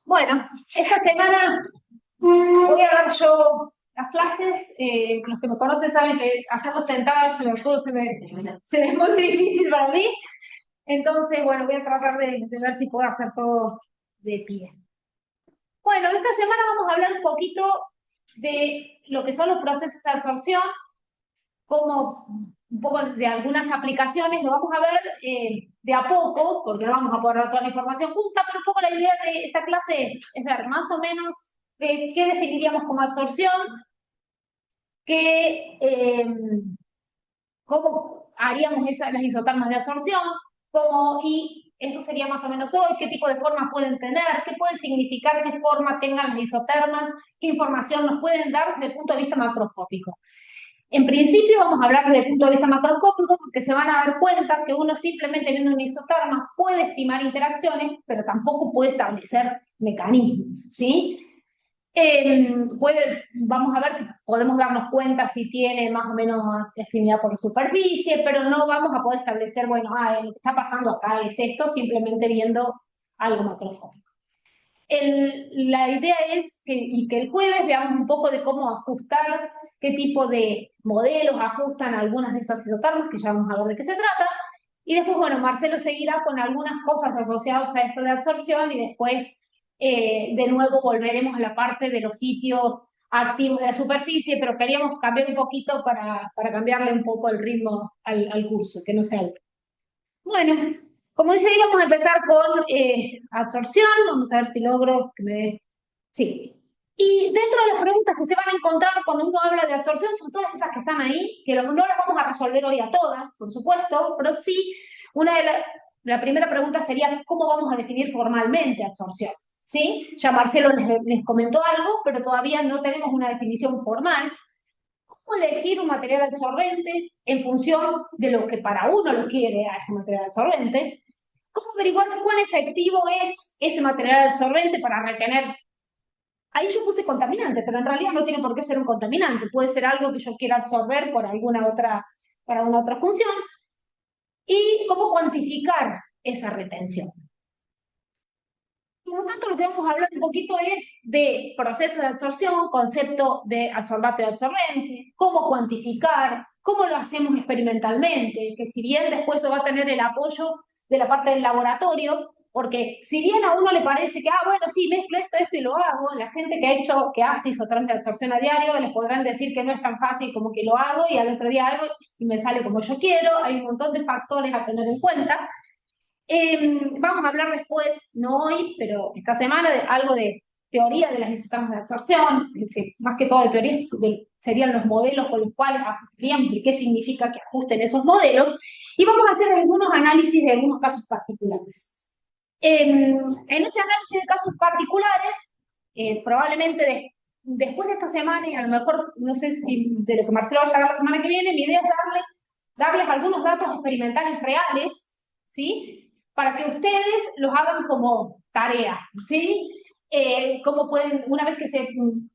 Bueno, esta semana voy a dar yo las clases. Los que me conocen saben que hacerlo sentada se me es muy difícil para mí. Entonces, bueno, voy a tratar de ver si puedo hacer todo de pie. Bueno, esta semana vamos a hablar un poquito de lo que son los procesos de absorción, como un poco de algunas aplicaciones, lo vamos a ver de a poco, porque no vamos a poder dar toda la información junta, pero un poco la idea de esta clase es ver más o menos qué definiríamos como absorción, cómo haríamos las isotermas de absorción, y eso sería más o menos hoy, qué tipo de formas pueden tener, qué puede significar qué forma tengan las isotermas, qué información nos pueden dar desde el punto de vista macroscópico. En principio vamos a hablar desde el punto de vista macroscópico porque se van a dar cuenta que uno simplemente viendo un isoterma puede estimar interacciones, pero tampoco puede establecer mecanismos, ¿sí? Vamos a ver que podemos darnos cuenta si tiene más o menos afinidad por superficie, pero no vamos a poder establecer, bueno, lo que está pasando acá es esto, simplemente viendo algo macroscópico. La idea es que el jueves veamos un poco de cómo ajustar, qué tipo de modelos ajustan algunas de esas isotermas, que ya vamos a ver de qué se trata. Y después, bueno, Marcelo seguirá con algunas cosas asociadas a esto de absorción y después, de nuevo, volveremos a la parte de los sitios activos de la superficie, pero queríamos cambiar un poquito para cambiarle un poco el ritmo al curso, que no sea el... Bueno, como dice, vamos a empezar con absorción. Vamos a ver si logro que me... Sí. Y dentro de las preguntas que se van a encontrar cuando uno habla de absorción son todas esas que están ahí, que no las vamos a resolver hoy a todas, por supuesto, pero sí, la primera pregunta sería ¿cómo vamos a definir formalmente absorción? ¿Sí? Ya Marcelo les comentó algo, pero todavía no tenemos una definición formal. ¿Cómo elegir un material absorbente en función de lo que para uno lo quiere a ese material absorbente? ¿Cómo averiguar cuán efectivo es ese material absorbente para retener? Ahí yo puse contaminante, pero en realidad no tiene por qué ser un contaminante, puede ser algo que yo quiera absorber para una otra función. ¿Y cómo cuantificar esa retención? Por lo tanto, lo que vamos a hablar un poquito es de procesos de absorción, concepto de absorbante y absorbente, cómo cuantificar, cómo lo hacemos experimentalmente, que si bien después eso va a tener el apoyo de la parte del laboratorio, porque si bien a uno le parece que, bueno, sí, mezclo esto y lo hago, la gente que hace isoterapia de absorción a diario, les podrán decir que no es tan fácil como que lo hago y al otro día hago y me sale como yo quiero, hay un montón de factores a tener en cuenta. Vamos a hablar después, no hoy, pero esta semana, de algo de teoría de las isotermas de absorción, es decir, más que todo de teoría, serían los modelos con los cuales ajustaríamos y qué significa que ajusten esos modelos, y vamos a hacer algunos análisis de algunos casos particulares. En ese análisis de casos particulares, probablemente después de esta semana, y a lo mejor, no sé si de lo que Marcelo vaya a dar la semana que viene, mi idea es darles algunos datos experimentales reales, ¿sí? Para que ustedes los hagan como tarea, ¿sí? Cómo pueden, una vez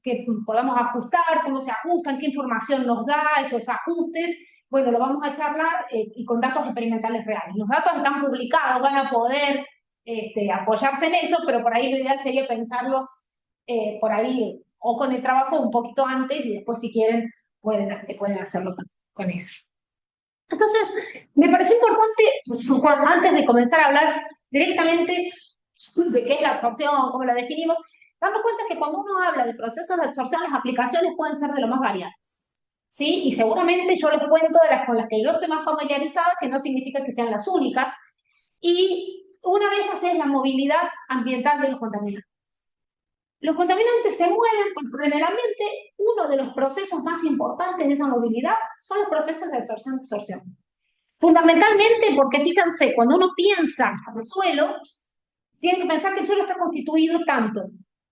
que podamos ajustar, cómo se ajustan, qué información nos da esos ajustes, bueno, lo vamos a charlar y con datos experimentales reales. Los datos están publicados, van a poder apoyarse en eso, pero por ahí lo ideal sería pensarlo por ahí o con el trabajo un poquito antes y después si quieren pueden hacerlo con eso. Entonces, me pareció importante, antes de comenzar a hablar directamente de qué es la absorción, cómo la definimos, darnos cuenta que cuando uno habla de procesos de absorción, las aplicaciones pueden ser de lo más variadas. ¿Sí? Y seguramente yo les cuento de las con las que yo estoy más familiarizada, que no significa que sean las únicas. Y una de ellas es la movilidad ambiental de los contaminantes. Los contaminantes se mueven porque en el ambiente uno de los procesos más importantes de esa movilidad son los procesos de absorción-desorción. Fundamentalmente porque, fíjense, cuando uno piensa en el suelo, tiene que pensar que el suelo está constituido tanto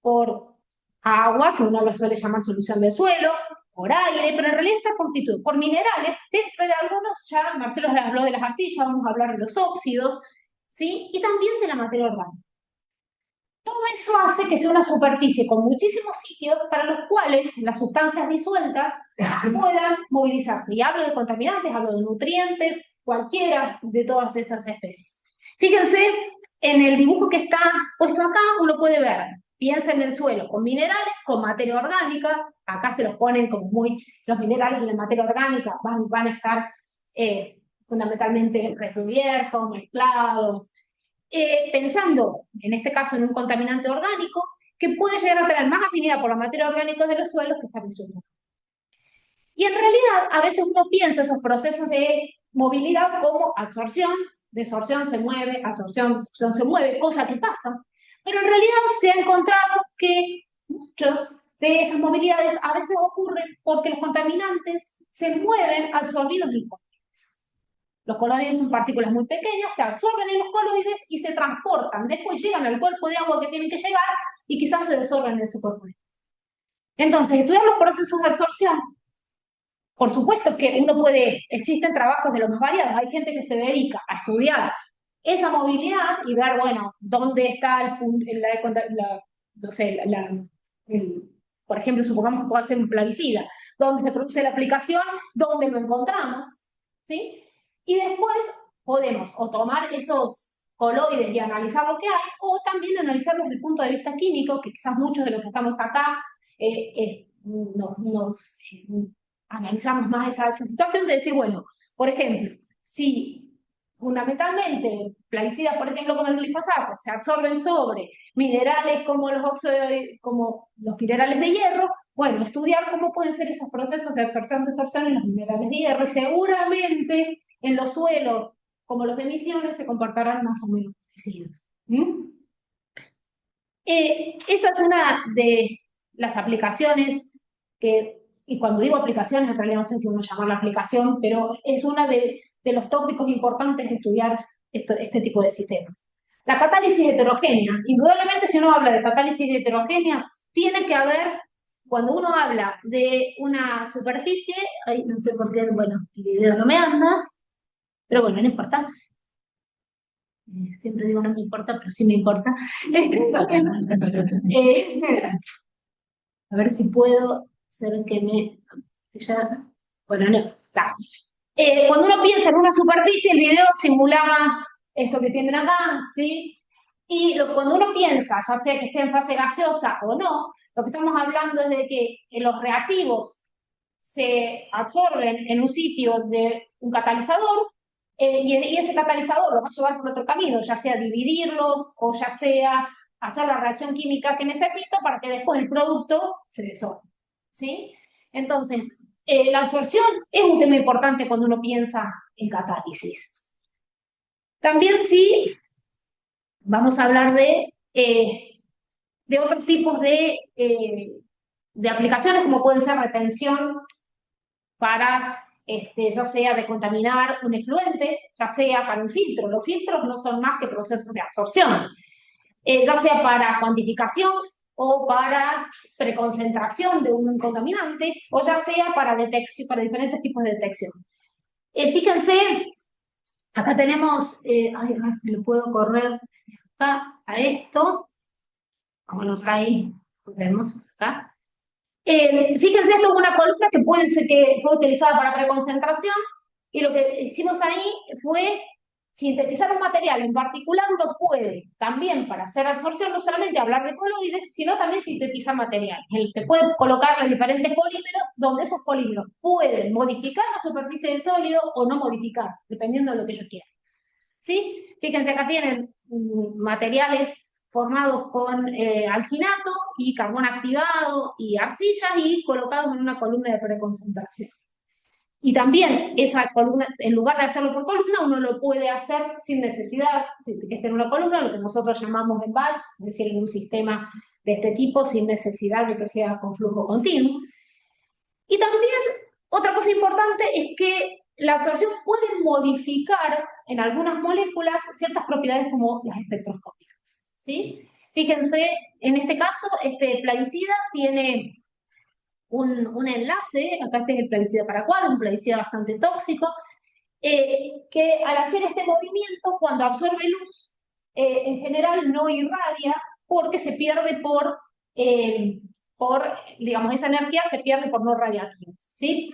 por agua, que uno lo suele llamar solución del suelo, por aire, pero en realidad está constituido por minerales, dentro de algunos, ya Marcelo les habló de las arcillas, vamos a hablar de los óxidos, ¿sí? Y también de la materia orgánica. Todo eso hace que sea una superficie con muchísimos sitios para los cuales las sustancias disueltas puedan movilizarse. Y hablo de contaminantes, hablo de nutrientes, cualquiera de todas esas especies. Fíjense, en el dibujo que está puesto acá, uno puede ver piensen en el suelo con minerales, con materia orgánica, acá se los ponen como muy, los minerales y la materia orgánica van a estar fundamentalmente recubiertos, mezclados, pensando en este caso en un contaminante orgánico que puede llegar a tener más afinidad por la materia orgánica de los suelos que estar en suelo. Y en realidad a veces uno piensa esos procesos de movilidad como absorción, desorción se mueve, absorción, desorción se mueve, cosa que pasa, pero en realidad se ha encontrado que muchos de esas movilidades a veces ocurren porque los contaminantes se mueven absorbidos en los coloides. Los coloides son partículas muy pequeñas, se absorben en los coloides y se transportan. Después llegan al cuerpo de agua que tienen que llegar y quizás se desorben en ese cuerpo de agua. Entonces, estudiar los procesos de absorción, por supuesto que uno puede, existen trabajos de lo más variados, hay gente que se dedica a estudiar esa movilidad y ver, bueno, dónde está no sé, por ejemplo, supongamos que puede ser un plaguicida, dónde se produce la aplicación, dónde lo encontramos, ¿sí? Y después podemos o tomar esos coloides y analizar lo que hay, o también analizarlos desde el punto de vista químico, que quizás muchos de los que estamos acá nos analizamos más esa situación de decir, bueno, por ejemplo, si fundamentalmente plaguicidas, por ejemplo, como el glifosato, se absorben sobre minerales como los como los minerales de hierro, bueno, estudiar cómo pueden ser esos procesos de absorción-desorción en los minerales de hierro, y seguramente en los suelos, como los de emisiones, se comportarán más o menos parecidos. Esa es una de las aplicaciones que, y cuando digo aplicaciones, en realidad no sé si uno llamarla aplicación, pero es una de los tópicos importantes de estudiar este tipo de sistemas. La catálisis heterogénea. Indudablemente, si uno habla de catálisis heterogénea, tiene que haber, cuando uno habla de una superficie, ay, no sé por qué, bueno, el video no me anda, pero bueno, no importa. Siempre digo no me importa, pero sí me importa. A ver si puedo hacer que me... Ya, bueno, no, está. Cuando uno piensa en una superficie, el video simulaba esto que tienen acá, ¿sí? Y cuando uno piensa, ya sea que esté en fase gaseosa o no, lo que estamos hablando es de que los reactivos se absorben en un sitio de un catalizador, y ese catalizador lo va a llevar por otro camino, ya sea dividirlos o ya sea hacer la reacción química que necesita para que después el producto se desorbe, ¿sí? Entonces, la absorción es un tema importante cuando uno piensa en catálisis. También sí, vamos a hablar de otros tipos de aplicaciones, como pueden ser retención para, ya sea de contaminar un efluente, ya sea para un filtro. Los filtros no son más que procesos de absorción, ya sea para cuantificación o para preconcentración de un contaminante, o ya sea para detección, para diferentes tipos de detección. Fíjense, acá tenemos, a ver si lo puedo correr acá a esto, vámonos ahí, vemos acá. Fíjense, esto es una columna que puede ser que fue utilizada para preconcentración, y lo que hicimos ahí fue sintetizar un material en particular. Uno puede también, para hacer absorción, no solamente hablar de coloides, sino también sintetizar materiales. Te puede colocar los diferentes polímeros, donde esos polímeros pueden modificar la superficie del sólido o no modificar, dependiendo de lo que ellos quieran. ¿Sí? Fíjense, acá tienen materiales formados con alginato y carbón activado y arcillas y colocados en una columna de preconcentración. Y también esa columna, en lugar de hacerlo por columna, uno lo puede hacer sin necesidad de que esté en una columna, lo que nosotros llamamos en batch, es decir, en un sistema de este tipo, sin necesidad de que sea con flujo continuo. Y también otra cosa importante es que la absorción puede modificar en algunas moléculas ciertas propiedades como las espectroscópicas, ¿sí? Fíjense, en este caso, este plaguicida tiene un enlace, acá este es el plaguicida paraquat, un plaguicida bastante tóxico, que al hacer este movimiento, cuando absorbe luz, en general no irradia porque se pierde digamos, esa energía se pierde por no radiación, ¿sí?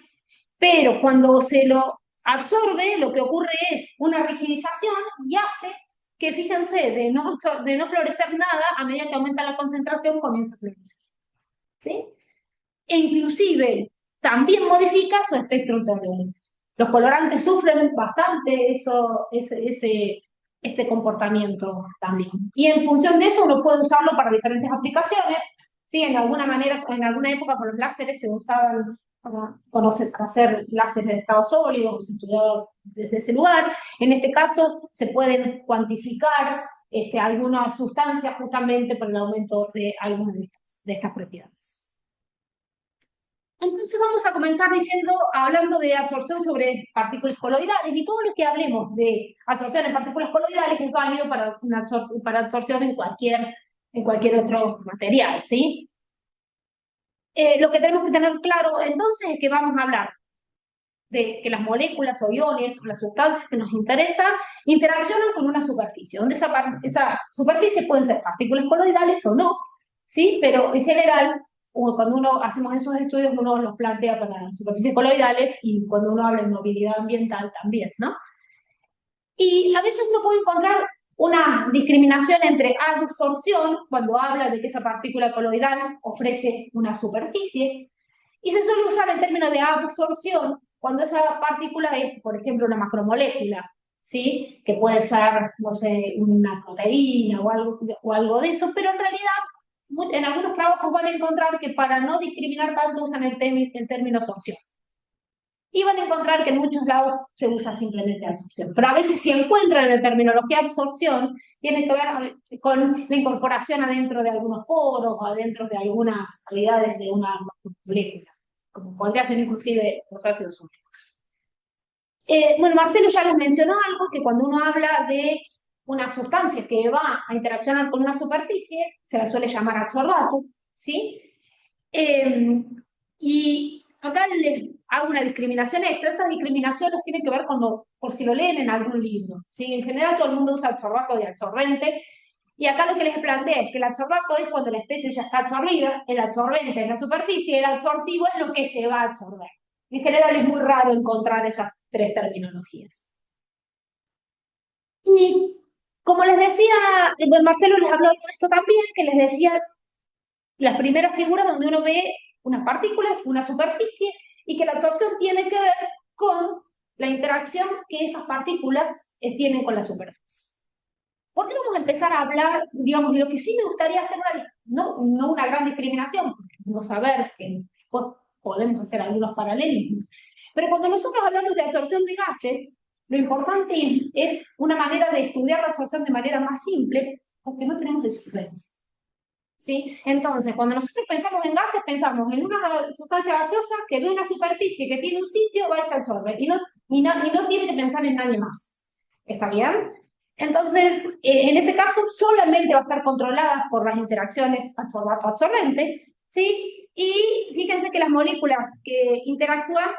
Pero cuando se lo absorbe, lo que ocurre es una rigidización y hace que fíjense, de no florecer nada, a medida que aumenta la concentración, comienza a florecer. ¿Sí? E inclusive también modifica su espectro ultravioleta. Los colorantes sufren bastante este comportamiento también. Y en función de eso uno puede usarlo para diferentes aplicaciones. Sí, en alguna manera, en alguna época con los láseres se usaban para hacer láseres de estado sólido, se estudiaba desde ese lugar. En este caso se pueden cuantificar algunas sustancias justamente por el aumento de algunas de estas propiedades. Entonces vamos a comenzar hablando de absorción sobre partículas coloidales, y todo lo que hablemos de absorción en partículas coloidales es válido para absorción en cualquier otro material, ¿sí? Lo que tenemos que tener claro entonces es que vamos a hablar de que las moléculas o iones o las sustancias que nos interesan interaccionan con una superficie, donde esa superficie pueden ser partículas coloidales o no, ¿sí? Pero en general, cuando uno hacemos esos estudios, uno los plantea para superficies coloidales, y cuando uno habla de movilidad ambiental también, ¿no? Y a veces uno puede encontrar una discriminación entre adsorción, cuando habla de que esa partícula coloidal ofrece una superficie, y se suele usar el término de absorción cuando esa partícula es, por ejemplo, una macromolécula, ¿sí? Que puede ser, no sé, una proteína o algo de eso, pero en realidad en algunos trabajos van a encontrar que para no discriminar tanto usan el término absorción. Y van a encontrar que en muchos lados se usa simplemente absorción. Pero a veces si encuentran en la terminología absorción, tiene que ver con la incorporación adentro de algunos poros o adentro de algunas calidades de una molécula, como podría ser inclusive los ácidos úricos. Bueno, Marcelo ya les mencionó algo, que cuando uno habla de una sustancia que va a interaccionar con una superficie, se la suele llamar adsorbato, ¿sí? Y acá les hago una discriminación extra. Estas discriminaciones tienen que ver por si lo leen en algún libro, ¿sí? En general todo el mundo usa adsorbato y adsorbente, y acá lo que les plantea es que el adsorbato es cuando la especie ya está absorbida, el adsorbente es la superficie, y el adsortivo es lo que se va a absorber. En general es muy raro encontrar esas tres terminologías. Y como les decía, Marcelo les habló de esto también, que les decía las primeras figuras donde uno ve unas partículas, una superficie, y que la absorción tiene que ver con la interacción que esas partículas tienen con la superficie. ¿Por qué no vamos a empezar a hablar, digamos, de lo que sí me gustaría hacer, no una gran discriminación, porque vamos a ver que después podemos hacer algunos paralelismos, pero cuando nosotros hablamos de absorción de gases, lo importante es una manera de estudiar la absorción de manera más simple, porque no tenemos disolventes. ¿Sí? Entonces, cuando nosotros pensamos en gases, pensamos en una sustancia gaseosa que ve una superficie, que tiene un sitio, va y se absorbe, y no tiene que pensar en nadie más. ¿Está bien? Entonces, en ese caso, solamente va a estar controlada por las interacciones adsorbato-absorbente, ¿sí? Y fíjense que las moléculas que interactúan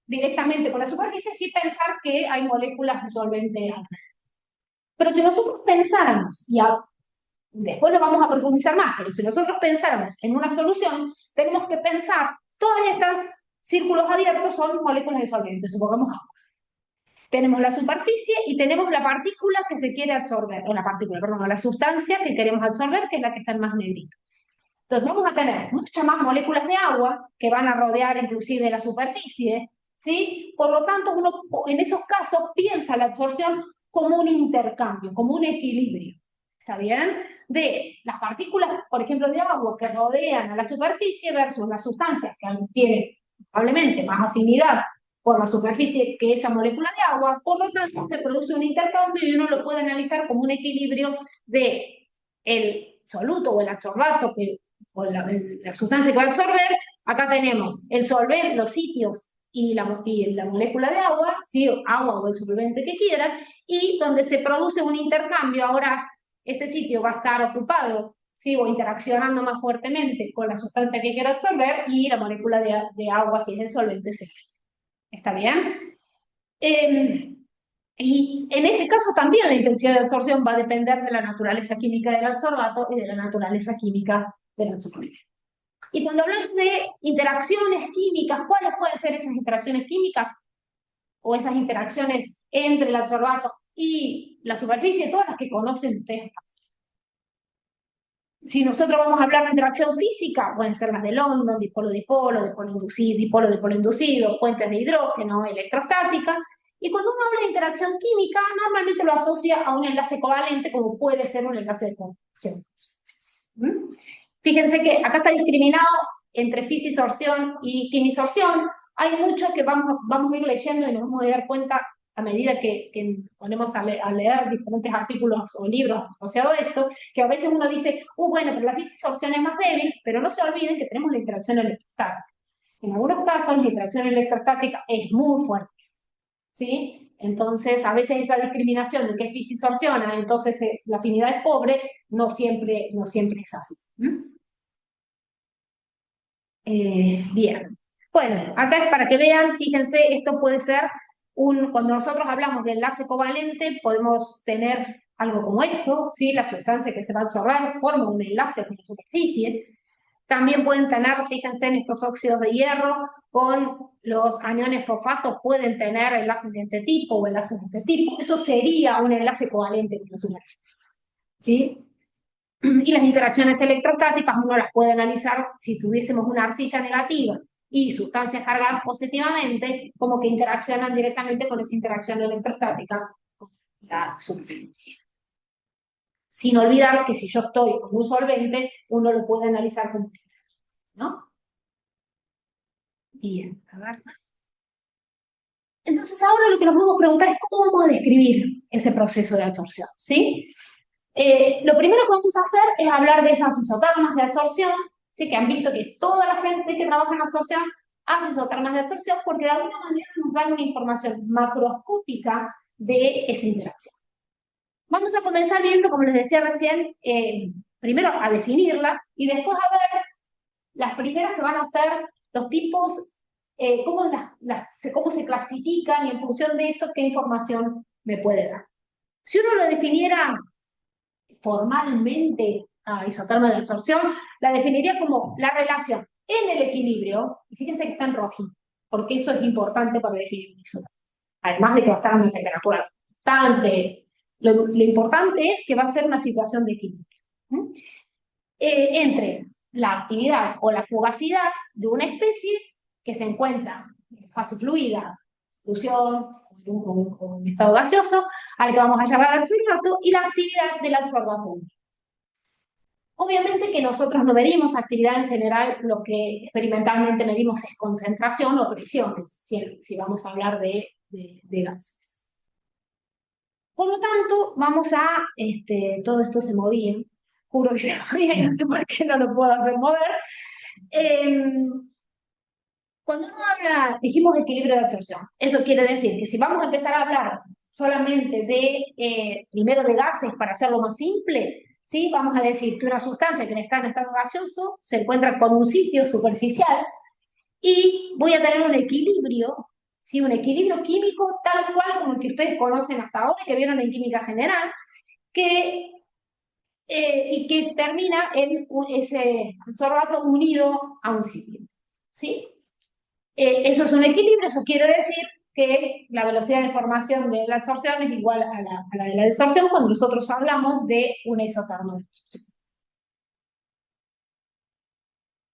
directamente con la superficie, sí pensar que hay moléculas disolventes. Pero si nosotros pensáramos, y después lo vamos a profundizar más, pero si nosotros pensáramos en una solución, tenemos que pensar, todas estas círculos abiertos son moléculas disolventes, supongamos agua. Tenemos la superficie y tenemos la partícula que se quiere absorber, o la sustancia que queremos absorber, que es la que está en más negrito. Entonces vamos a tener muchas más moléculas de agua que van a rodear inclusive la superficie, ¿sí? Por lo tanto, uno en esos casos piensa la absorción como un intercambio, como un equilibrio. ¿Está bien? De las partículas, por ejemplo, de agua que rodean a la superficie versus las sustancias que tienen probablemente más afinidad por la superficie que esa molécula de agua. Por lo tanto, se produce un intercambio y uno lo puede analizar como un equilibrio de el soluto o el adsorbato, o la sustancia que va a absorber. Acá tenemos el solvente, los sitios y la molécula de agua, ¿sí? Agua o el solvente que quieran, y donde se produce un intercambio. Ahora ese sitio va a estar ocupado, ¿sí? O interaccionando más fuertemente con la sustancia que quiero absorber, y la molécula de agua, si es el solvente, se queda. ¿Está bien? Y en este caso también la intensidad de absorción va a depender de la naturaleza química del adsorbato y de la naturaleza química del adsorbente. Y cuando hablamos de interacciones químicas, ¿cuáles pueden ser esas interacciones químicas? O esas interacciones entre el adsorbato y la superficie, todas las que conocen ustedes. Si nosotros vamos a hablar de interacción física, pueden ser las de London, dipolo-dipolo, dipolo-inducido, dipolo-dipolo inducido, fuentes de hidrógeno, electrostática. Y cuando uno habla de interacción química, normalmente lo asocia a un enlace covalente, como puede ser un enlace de conjunción. Fíjense que acá está discriminado entre fisisorción y quimisorción. Hay mucho que vamos a ir leyendo y nos vamos a dar cuenta a medida que ponemos a leer diferentes artículos o libros asociados a esto, que a veces uno dice, bueno, pero la fisisorción es más débil, pero no se olviden que tenemos la interacción electrostática. En algunos casos la interacción electrostática es muy fuerte, ¿sí? Entonces, a veces esa discriminación de que fisisorciona, entonces la afinidad es pobre, no siempre es así. Bien. Bueno, acá es para que vean, fíjense, esto puede ser cuando nosotros hablamos de enlace covalente, podemos tener algo como esto, ¿sí? La sustancia que se va a absorber forma un enlace con la superficie. También pueden tener, fíjense en estos óxidos de hierro, con los aniones fosfatos pueden tener enlaces de este tipo o enlaces de este tipo. Eso sería un enlace covalente con la superficie, ¿sí? Y las interacciones electrostáticas uno las puede analizar si tuviésemos una arcilla negativa y sustancias cargadas positivamente, como que interaccionan directamente con esa interacción electrostática con la superficie. Sin olvidar que si yo estoy con un solvente, uno lo puede analizar como ¿no? Bien, a ver. Entonces ahora lo que nos vamos a preguntar es cómo vamos a describir ese proceso de absorción, ¿sí? Lo primero que vamos a hacer es hablar de esas isotermas de absorción, ¿sí? Que han visto que toda la gente que trabaja en absorción hace isotermas de absorción porque de alguna manera nos dan una información macroscópica de esa interacción. Vamos a comenzar viendo, como les decía recién, primero a definirla y después a ver las primeras que van a ser los tipos, cómo se clasifican y en función de eso qué información me puede dar. Si uno lo definiera formalmente a isoterma de absorción, la definiría como la relación en el equilibrio, y fíjense que está en rojo, porque eso es importante para definir un isoterma. Además de que va a estar a una temperatura constante, lo importante es que va a ser una situación de equilibrio. Entre la actividad o la fugacidad de una especie que se encuentra en fase fluida, solución, con un estado gaseoso, al que vamos a llamar adsorbato, y la actividad del adsorbato. Obviamente que nosotros no medimos actividad en general, lo que experimentalmente medimos es concentración o presión, si vamos a hablar de gases. Por lo tanto, vamos a, todo esto se movía, juro que y no sé por qué no lo puedo hacer mover. Cuando uno habla, dijimos de equilibrio de absorción, eso quiere decir que si vamos a empezar a hablar solamente de, primero de gases para hacerlo más simple, ¿sí? Vamos a decir que una sustancia que está en estado gaseoso se encuentra con un sitio superficial y voy a tener un equilibrio, ¿sí? Un equilibrio químico tal cual como el que ustedes conocen hasta ahora, que vieron en química general, y que termina en ese adsorbato unido a un sitio, ¿sí? Eso es un equilibrio, eso quiere decir que la velocidad de formación de la absorción es igual a la de la desorción cuando nosotros hablamos de una isoterma de absorción.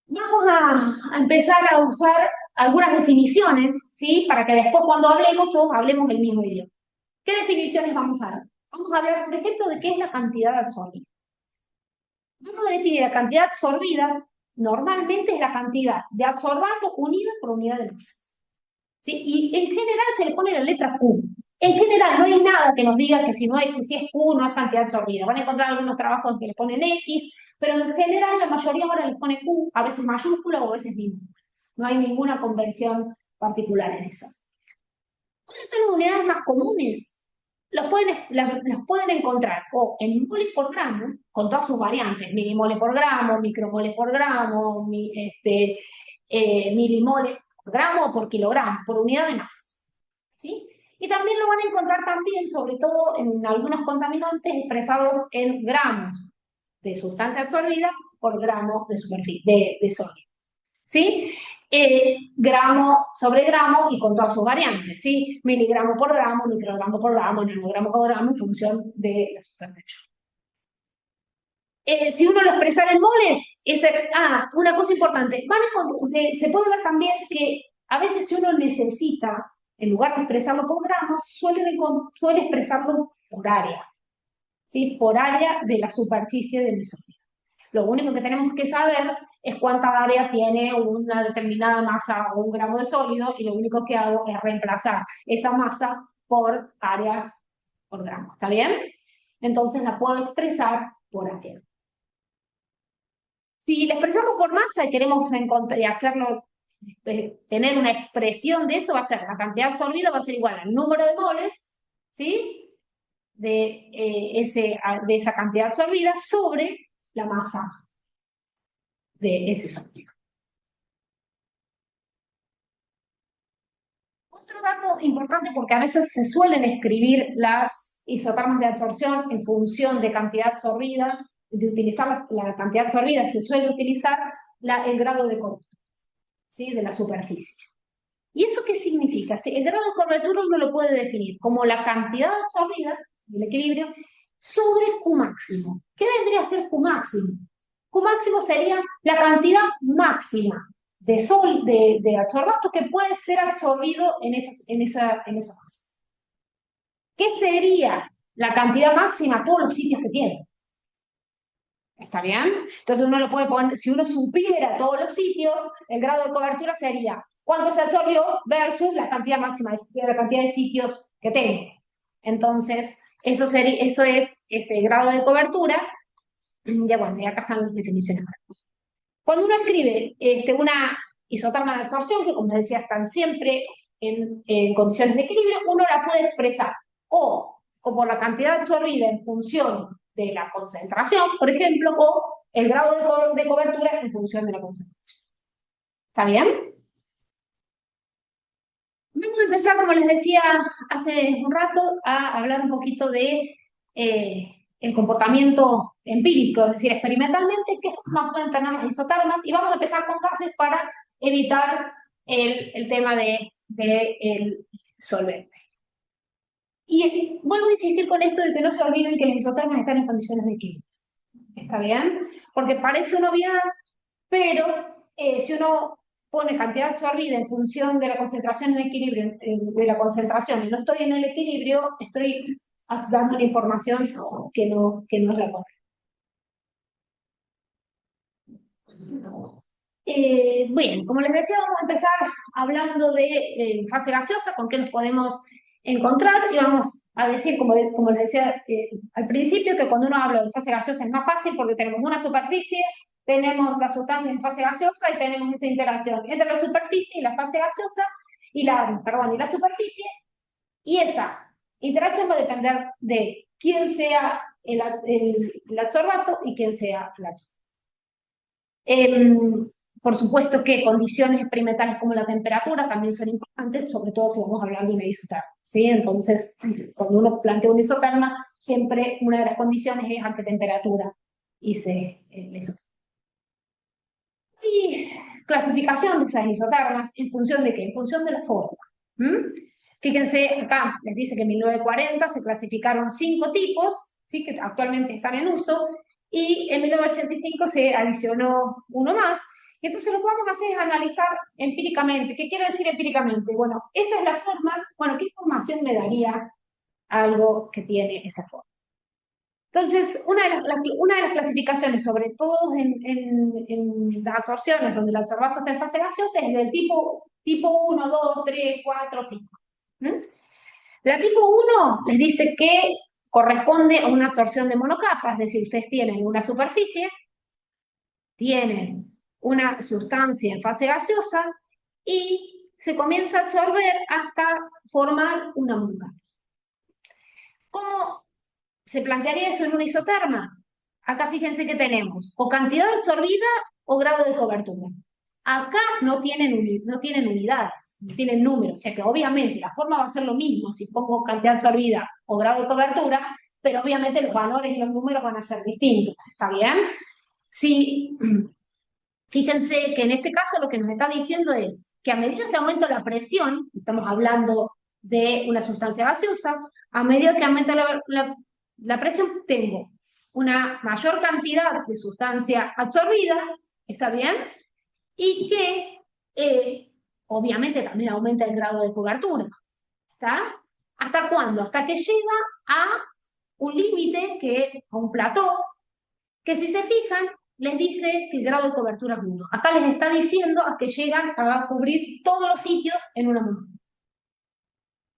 Vamos a empezar a usar algunas definiciones, ¿sí? Para que después cuando hablemos todos hablemos el mismo idioma. ¿Qué definiciones vamos a dar? Vamos a hablar, por ejemplo, de qué es la cantidad absorbida. Vamos a definir la cantidad absorbida, normalmente es la cantidad de adsorbato unida por unidad de masa. ¿Sí? Y en general se le pone la letra Q. En general no hay nada que nos diga que si es Q no es cantidad absorbida. Van a encontrar algunos trabajos en que le ponen X, pero en general la mayoría ahora les pone Q, a veces mayúscula o a veces minúscula. No hay ninguna convención particular en eso. ¿Cuáles son las unidades más comunes? Las pueden encontrar o en moles por gramo, con todas sus variantes, milimoles por gramo, micromoles por gramo, milimoles por gramo o por kilogramo, por unidad de masa. ¿Sí? Y también lo van a encontrar también, sobre todo en algunos contaminantes expresados en gramos de sustancia absorbida por gramos de superficie, de sodio. ¿Sí? gramo sobre gramo y con todas sus variantes, ¿sí? Miligramo por gramo, microgramo por gramo, nanogramo por gramo en función de la superficie. Si uno lo expresara en moles, una cosa importante, se puede ver también que a veces si uno necesita, en lugar de expresarlo por gramos, suele expresarlo por área, ¿sí? Por área de la superficie del mesófilo. Lo único que tenemos que saber es cuánta área tiene una determinada masa o un gramo de sólido, y lo único que hago es reemplazar esa masa por área por gramo, ¿está bien? Entonces la puedo expresar por área. Si la expresamos por masa y queremos hacerlo, tener una expresión de eso, va a ser la cantidad absorbida, va a ser igual al número de moles, ¿sí? De esa cantidad absorbida sobre la masa de ese sólido. Otro dato importante, porque a veces se suelen escribir las isotermas de absorción en función de cantidad absorbida, de utilizar la cantidad absorbida, se suele utilizar el grado de cobertura, ¿sí? De la superficie. ¿Y eso qué significa? El grado de cobertura uno lo puede definir como la cantidad absorbida del equilibrio sobre Q máximo. ¿Qué vendría a ser Q máximo? Q máximo sería la cantidad máxima de adsorbato que puede ser absorbido en esa masa. ¿Qué sería la cantidad máxima a todos los sitios que tiene? ¿Está bien? Entonces uno lo puede poner, si uno supiera todos los sitios, el grado de cobertura sería cuánto se absorbió versus la cantidad máxima de la cantidad de sitios que tengo. Entonces, eso es ese grado de cobertura. Ya bueno, y acá están las definiciones. Cuando uno escribe una isoterma de absorción, que como decía, están siempre en condiciones de equilibrio, uno la puede expresar o por la cantidad absorbida en función de la concentración, por ejemplo, o el grado de cobertura en función de la concentración. ¿Está bien? Vamos a empezar, como les decía hace un rato, a hablar un poquito de el comportamiento empírico, es decir, experimentalmente, qué forma pueden tener las isotermas, y vamos a empezar con gases para evitar el tema del solvente. Y vuelvo a insistir con esto de que no se olviden que las isotermas están en condiciones de equilibrio. ¿Está bien? Porque parece una obviedad, pero si uno pone cantidad absorbida en función de la concentración en equilibrio, de la concentración, y no estoy en el equilibrio, estoy dando una información que no es la correcta. Bien, como les decía, vamos a empezar hablando de fase gaseosa, con qué nos podemos encontrar, y vamos a decir, como les decía al principio, que cuando uno habla de fase gaseosa es más fácil porque tenemos una superficie, tenemos la sustancia en fase gaseosa y tenemos esa interacción entre la superficie y la fase gaseosa, y la superficie, y esa interacción va a depender de quién sea el adsorbato y quién sea el adsorbato. Por supuesto que condiciones experimentales como la temperatura también son importantes, sobre todo si vamos a hablar de una isoterma, ¿sí? Entonces, cuando uno plantea una isoterma, siempre una de las condiciones es a qué temperatura hice la isoterma. Y clasificación de esas isotermas, ¿en función de qué? En función de la forma. Fíjense, acá les dice que en 1940 se clasificaron 5 tipos, ¿sí? Que actualmente están en uso, y en 1985 se adicionó uno más. Y entonces lo que vamos a hacer es analizar empíricamente. ¿Qué quiero decir empíricamente? Bueno, esa es la forma, bueno, ¿qué información me daría algo que tiene esa forma? Entonces, una de las clasificaciones, sobre todo en las absorciones, donde el adsorbato está en fase gaseosa, es del tipo 1, 2, 3, 4, 5. La tipo 1 les dice que corresponde a una absorción de monocapa, es decir, ustedes tienen una superficie, tienen una sustancia en fase gaseosa y se comienza a absorber hasta formar una monocapa. ¿Cómo se plantearía eso en una isoterma? Acá fíjense que tenemos o cantidad absorbida o grado de cobertura. Acá no tienen unidades, no tienen números, o sea que obviamente la forma va a ser lo mismo si pongo cantidad absorbida o grado de cobertura, pero obviamente los valores y los números van a ser distintos, ¿está bien? Si Fíjense que en este caso lo que nos está diciendo es que a medida que aumenta la presión, estamos hablando de una sustancia gaseosa, a medida que aumenta la presión tengo una mayor cantidad de sustancia absorbida, ¿está bien? Y que obviamente también aumenta el grado de cobertura, ¿está? ¿Hasta cuándo? Hasta que llega a un límite, a un plató, que si se fijan, les dice que el grado de cobertura es 1. Acá les está diciendo a que llegan a cubrir todos los sitios en una montaña.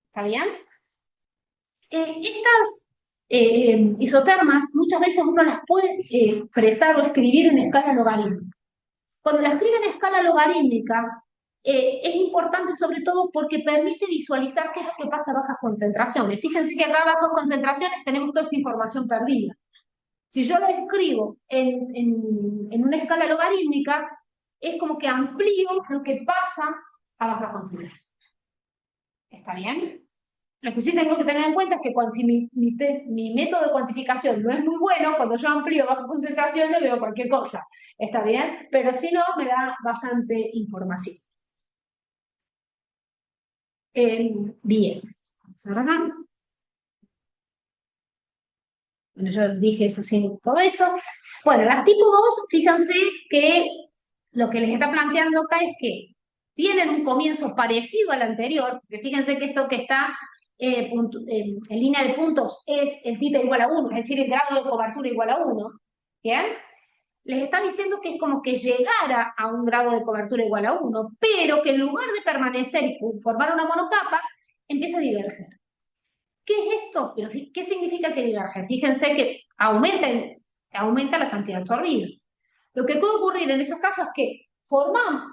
¿Está bien? Estas isotermas muchas veces uno las puede expresar o escribir en escala logarítmica. Cuando la escribe en escala logarítmica, es importante sobre todo porque permite visualizar qué es lo que pasa a bajas concentraciones. Fíjense que acá a bajas concentraciones tenemos toda esta información perdida. Si yo la escribo en una escala logarítmica, es como que amplío lo que pasa a baja concentración. ¿Está bien? Lo que sí tengo que tener en cuenta es que si mi método de cuantificación no es muy bueno, cuando yo amplío baja concentración le veo cualquier cosa. ¿Está bien? Pero si no, me da bastante información. Bien. Vamos a ver acá. Bueno, yo dije eso sin todo eso. Bueno, las tipo 2, fíjense que lo que les está planteando acá es que tienen un comienzo parecido al anterior, porque fíjense que esto que está en línea de puntos es el tita igual a 1, es decir, el grado de cobertura igual a 1, ¿bien? Les está diciendo que es como que llegara a un grado de cobertura igual a 1, pero que en lugar de permanecer y formar una monocapa, empieza a diverger. ¿Qué es esto? Pero, ¿qué significa que diverge? Fíjense que aumenta la cantidad absorbida. Lo que puede ocurrir en esos casos es que formamos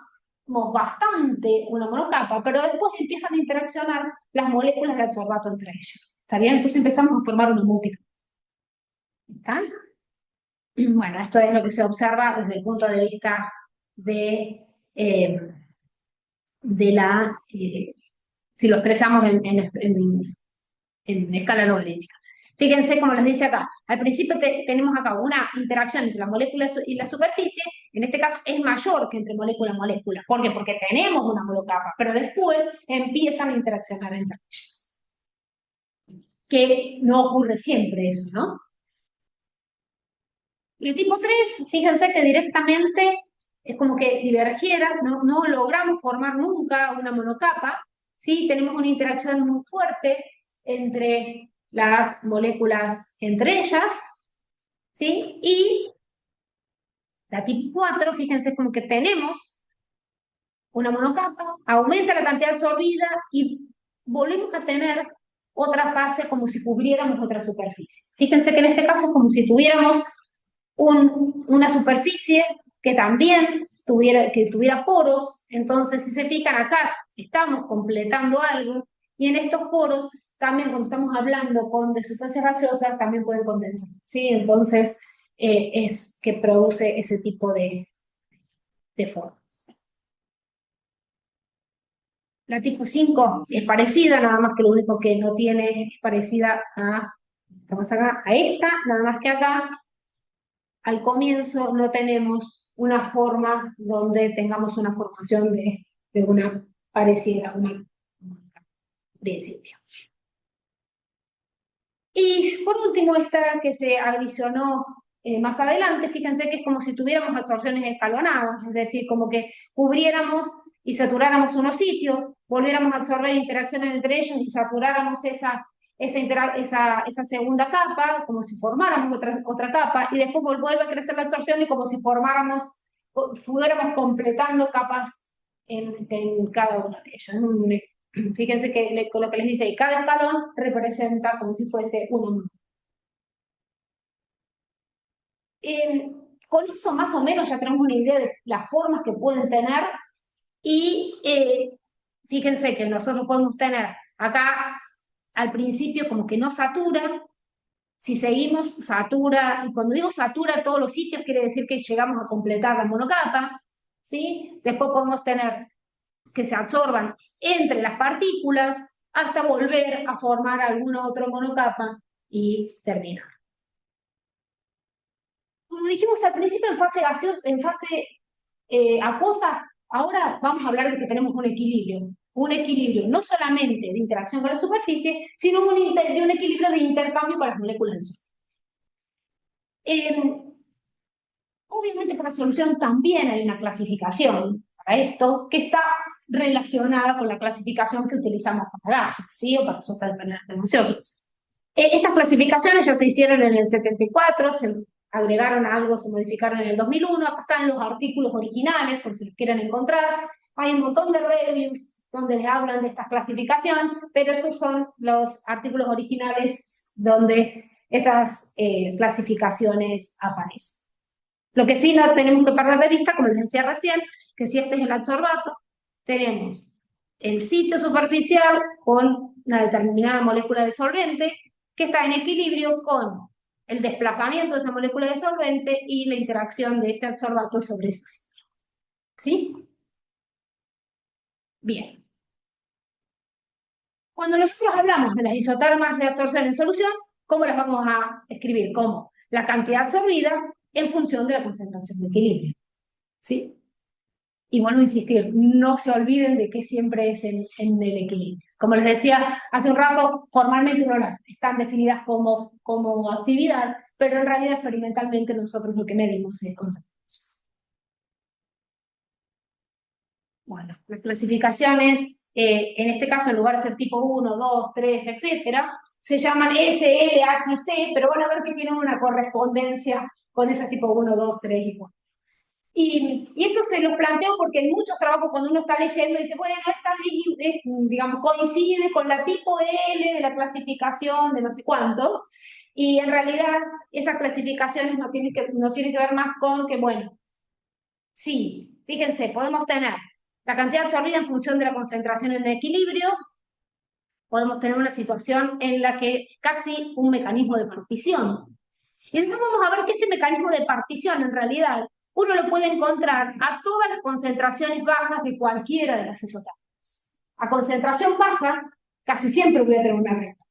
bastante una monocapa, pero después empiezan a interaccionar las moléculas de adsorbato entre ellas. ¿Está bien? Entonces empezamos a formar una multiple. ¿Está? Bueno, esto es lo que se observa desde el punto de vista de si lo expresamos en escala logarítmica. Fíjense como les dice acá, al principio tenemos acá una interacción entre la molécula y la superficie, en este caso es mayor que entre molécula y molécula. ¿Por qué? Porque tenemos una monocapa, pero después empiezan a interaccionar entre ellas. Que no ocurre siempre eso, ¿no? Y el tipo 3, fíjense que directamente es como que divergiera, no logramos formar nunca una monocapa, ¿sí? Tenemos una interacción muy fuerte entre las moléculas entre ellas, ¿sí? Y la tipo 4, fíjense, como que tenemos una monocapa, aumenta la cantidad absorbida y volvemos a tener otra fase como si cubriéramos otra superficie. Fíjense que en este caso es como si tuviéramos una superficie que también tuviera poros, entonces si se fijan acá estamos completando algo y en estos poros también cuando estamos hablando de sustancias gaseosas también pueden condensar, ¿sí? Entonces es que produce ese tipo de formas. La tipo 5 es parecida, nada más que lo único que no tiene es parecida estamos acá, a esta, nada más que acá al comienzo no tenemos una forma donde tengamos una formación de una parecida a una principio. Y por último, esta que se adicionó más adelante, fíjense que es como si tuviéramos absorciones escalonadas, es decir, como que cubriéramos y saturáramos unos sitios, volviéramos a absorber interacciones entre ellos y saturáramos esa segunda capa, como si formáramos otra capa, y después vuelve a crecer la absorción y como si fuéramos completando capas en cada uno de ellos. Fíjense que con lo que les dice, cada escalón representa como si fuese uno. Con eso más o menos ya tenemos una idea de las formas que pueden tener y fíjense que nosotros podemos tener acá al principio como que no satura, si seguimos satura, y cuando digo satura todos los sitios quiere decir que llegamos a completar la monocapa, ¿sí? Después podemos tener que se absorban entre las partículas hasta volver a formar alguna otra monocapa y terminar. Como dijimos al principio, en fase gaseosa, en fase acuosa, ahora vamos a hablar de que tenemos un equilibrio no solamente de interacción con la superficie, sino de un equilibrio de intercambio con las moléculas del sol. Obviamente para solución también hay una clasificación para esto que está relacionada con la clasificación que utilizamos para gases, ¿sí? O para superficies gaseosas. Estas clasificaciones ya se hicieron en el 74, se agregaron algo, se modificaron en el 2001, acá están los artículos originales, por si los quieren encontrar. Hay un montón de reviews donde les hablan de esta clasificación, pero esos son los artículos originales donde esas clasificaciones aparecen. Lo que sí no tenemos que perder de vista, como les decía recién, que si este es el adsorbato, tenemos el sitio superficial con una determinada molécula de solvente que está en equilibrio con el desplazamiento de esa molécula de solvente y la interacción de ese adsorbato sobre ese sitio. ¿Sí? Bien. Cuando nosotros hablamos de las isotermas de absorción en solución, ¿cómo las vamos a escribir? Como la cantidad absorbida en función de la concentración de equilibrio. ¿Sí? Y vuelvo a insistir, no se olviden de que siempre es en el equilibrio. Como les decía hace un rato, formalmente no están definidas como actividad, pero en realidad experimentalmente nosotros lo que medimos es concentración. Bueno, las clasificaciones, en este caso en lugar de ser tipo 1, 2, 3, etcétera, se llaman S, L, H y C, pero van a ver que tienen una correspondencia con ese tipo 1, 2, 3 y 4. Y esto se lo planteo porque en muchos trabajos cuando uno está leyendo dice, bueno, digamos, coincide con la tipo L de la clasificación de no sé cuánto, y en realidad esas clasificaciones no tienen que ver más con que, bueno, sí, fíjense, podemos tener la cantidad absorbida en función de la concentración en equilibrio, podemos tener una situación en la que casi un mecanismo de partición. Y después vamos a ver que este mecanismo de partición en realidad uno lo puede encontrar a todas las concentraciones bajas de cualquiera de las isotermas. A concentración baja, casi siempre voy a tener una recta.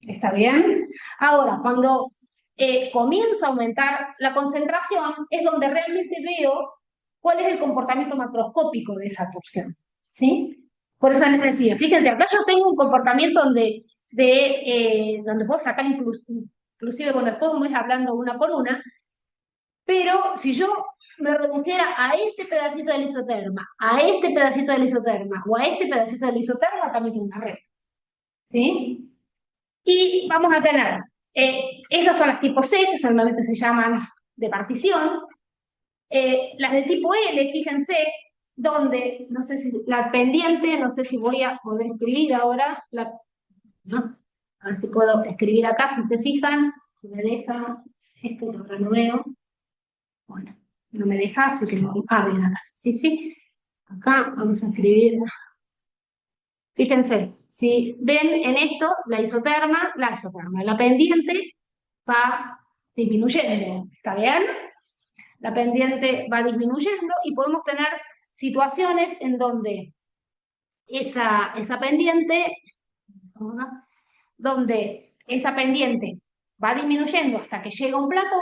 ¿Está bien? Ahora, cuando comienza a aumentar la concentración, es donde realmente veo cuál es el comportamiento macroscópico de esa torsión. ¿Sí? Por eso les decía, fíjense, acá yo tengo un comportamiento donde puedo sacar inclusive con el cómo es hablando una por una, pero si yo me redujera a este pedacito del isoterma, a este pedacito del isoterma o a este pedacito del isoterma, también tengo una red. ¿Sí? Y vamos a tener, esas son las tipo C, que solamente se llaman de partición. Las de tipo L, fíjense, donde, no sé si la pendiente, no sé si voy a poder escribir ahora, ¿no? A ver si puedo escribir acá, si se fijan, si me deja, esto lo renuevo. Bueno, no me deja, así que no cabe nada. Sí, sí. Acá vamos a escribir. Fíjense, si ven en esto, la pendiente va disminuyendo. ¿Está bien? La pendiente va disminuyendo y podemos tener situaciones en donde esa pendiente va disminuyendo hasta que llega a un plató,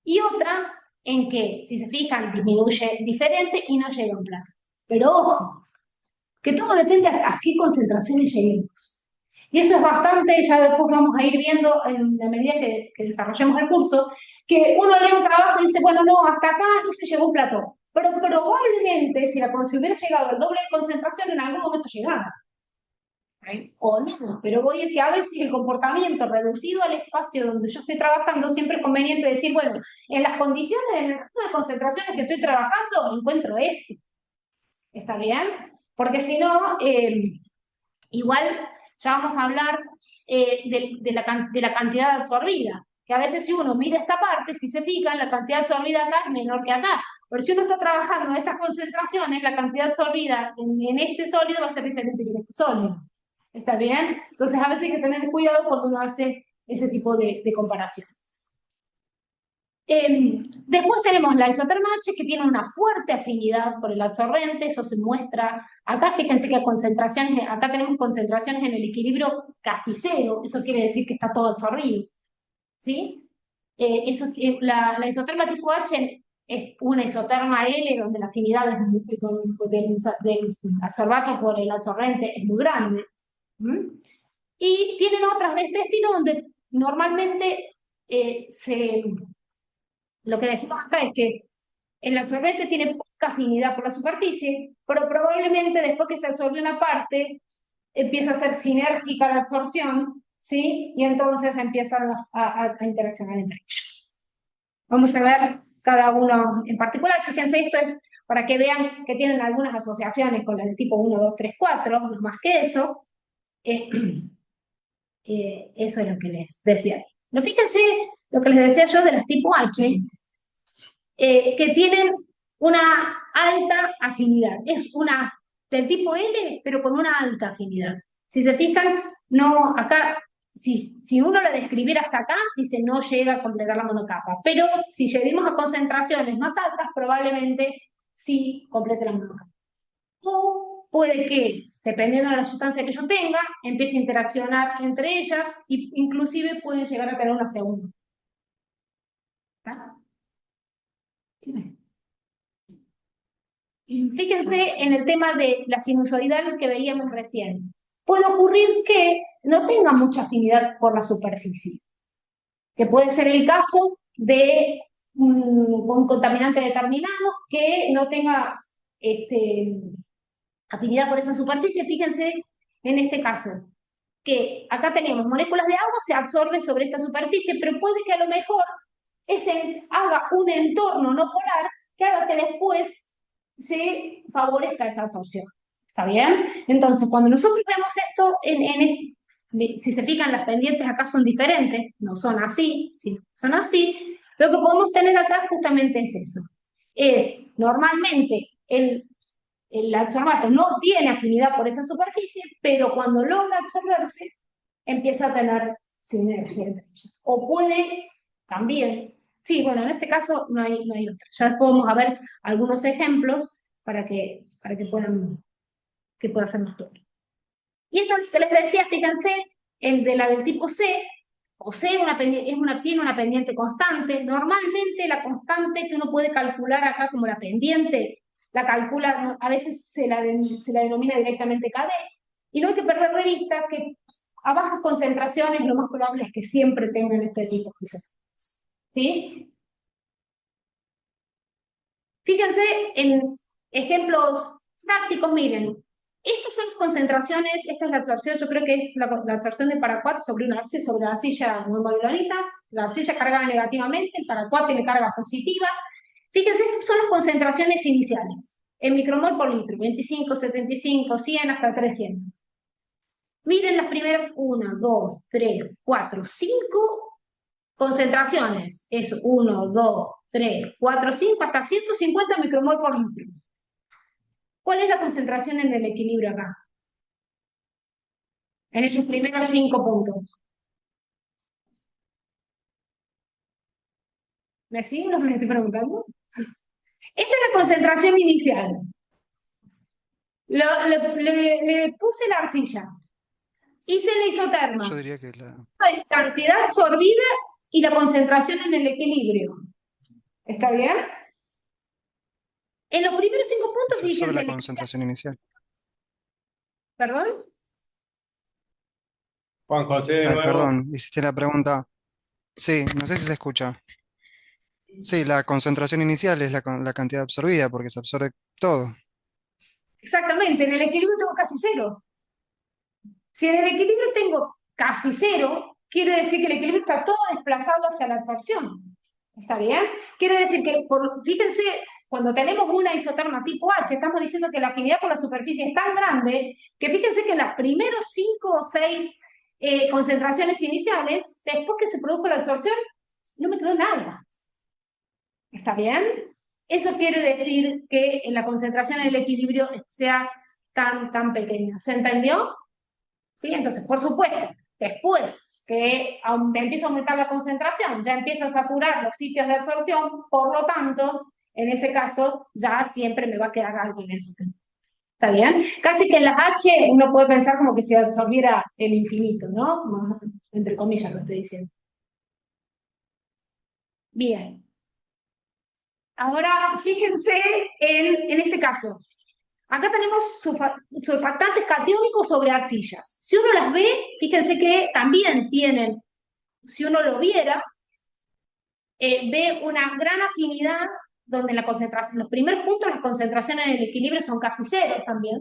y otra en que, si se fijan, disminuye diferente y no llega a un plató. Pero ojo, que todo depende a qué concentraciones lleguemos. Y eso es bastante, ya después vamos a ir viendo en la medida que desarrollemos el curso, que uno lee un trabajo y dice, bueno, no, hasta acá no se llegó a un plató. Pero probablemente, si hubiera llegado al doble de concentración, en algún momento llegaba. O no, pero voy a que a veces el comportamiento reducido al espacio donde yo estoy trabajando, siempre es conveniente decir, bueno, en las condiciones, en el resto de concentraciones que estoy trabajando, encuentro esto. ¿Está bien? Porque si no, igual ya vamos a hablar de la cantidad absorbida, que a veces si uno mira esta parte, si se fijan, la cantidad absorbida acá es menor que acá. Pero si uno está trabajando en estas concentraciones, la cantidad absorbida en este sólido va a ser diferente que en este sólido. ¿Está bien? Entonces a veces hay que tener cuidado cuando uno hace ese tipo de comparación. Después tenemos la isoterma H, que tiene una fuerte afinidad por el absorbente, eso se muestra acá. Fíjense que acá tenemos concentraciones en el equilibrio casi cero, eso quiere decir que está todo absorbido. ¿Sí? La isoterma tipo H es una isoterma L, donde la afinidad del adsorbato por el adsorbente es muy grande. Y tienen otras de este estilo donde normalmente lo que decimos acá es que el absorbente tiene poca afinidad por la superficie, pero probablemente después que se absorbe una parte, empieza a ser sinérgica la absorción, ¿sí? Y entonces empiezan a interaccionar entre ellos. Vamos a ver cada uno en particular. Fíjense, esto es para que vean que tienen algunas asociaciones con la del tipo 1, 2, 3, 4, no más que eso. Eso es lo que les decía. Pero fíjense lo que les decía yo de las tipo H, que tienen una alta afinidad. Es una del tipo L, pero con una alta afinidad. Si se fijan, no, acá, si uno la describiera hasta acá, dice no llega a completar la monocapa. Pero si lleguemos a concentraciones más altas, probablemente sí complete la monocapa. O puede que, dependiendo de la sustancia que yo tenga, empiece a interaccionar entre ellas e inclusive pueden llegar a tener una segunda. ¿Está? Fíjense en el tema de la sinusoidal que veíamos recién. Puede ocurrir que no tenga mucha afinidad por la superficie, que puede ser el caso de un contaminante determinado que no tenga afinidad por esa superficie. Fíjense en este caso, que acá tenemos moléculas de agua, se absorbe sobre esta superficie, pero puede que a lo mejor haga un entorno no polar que haga que después se favorezca esa absorción. ¿Está bien? Entonces, cuando nosotros vemos esto, si se fijan, las pendientes acá son diferentes, no son así, si son así, lo que podemos tener acá justamente es eso. Es, normalmente, el adsorbato no tiene afinidad por esa superficie, pero cuando logra absorberse, empieza a tener sinergia entre ellas. O puede también, sí, bueno, en este caso no hay otra. Ya podemos ver algunos ejemplos para que puedan ser más claro. Y eso que les decía, fíjense, el de la del tipo C, o C tiene una pendiente constante. Normalmente la constante que uno puede calcular acá como la pendiente, la calcula, a veces se la denomina directamente KD, y no hay que perder de vista que a bajas concentraciones lo más probable es que siempre tengan este tipo de cosas. ¿Sí? Fíjense en ejemplos prácticos, miren, estas son las concentraciones, esta es la absorción, yo creo que es la absorción de paraquat sobre una sobre la arcilla muy modularita, la arcilla cargada negativamente, el paraquat tiene carga positiva. Fíjense, estas son las concentraciones iniciales, en micromol por litro, 25, 75, 100, hasta 300. Miren las primeras 1, 2, 3, 4, 5 concentraciones. Es 1, 2, 3, 4, 5, hasta 150 micromol por litro. ¿Cuál es la concentración en el equilibrio acá? En estos primeros 5 puntos. ¿Me siguen lo que les estoy preguntando? Esta es la concentración inicial. Le puse la arcilla. Hice la isoterma. Yo diría que la... Hay cantidad absorbida y la concentración en el equilibrio. ¿Está bien? En los primeros 5 puntos, se absorbe fíjense. la concentración inicial. ¿Perdón? Juan José, de nuevo. Perdón, hiciste la pregunta. Sí, no sé si se escucha. Sí, la concentración inicial es la cantidad absorbida porque se absorbe todo. Exactamente, en el equilibrio tengo casi 0. Si en el equilibrio tengo casi 0, quiere decir que el equilibrio está todo desplazado hacia la absorción. ¿Está bien? Quiere decir que, fíjense, cuando tenemos una isoterma tipo H, estamos diciendo que la afinidad por la superficie es tan grande que fíjense que en las primeros 5 o 6 concentraciones iniciales, después que se produjo la absorción, no me quedó nada. ¿Está bien? Eso quiere decir que la concentración en el equilibrio sea tan pequeña. ¿Se entendió? ¿Sí? Entonces, por supuesto, después que empieza a aumentar la concentración, ya empieza a saturar los sitios de absorción, por lo tanto, en ese caso, ya siempre me va a quedar algo en el sistema. ¿Está bien? Casi que en las H uno puede pensar como que se absorbiera el infinito, ¿no? Entre comillas lo estoy diciendo. Bien. Ahora, fíjense en este caso. Acá tenemos surfactantes catiónicos sobre arcillas. Si uno las ve, fíjense que también tienen, si uno lo viera, ve una gran afinidad donde la concentración, los primeros puntos, las concentraciones en el equilibrio son casi cero también.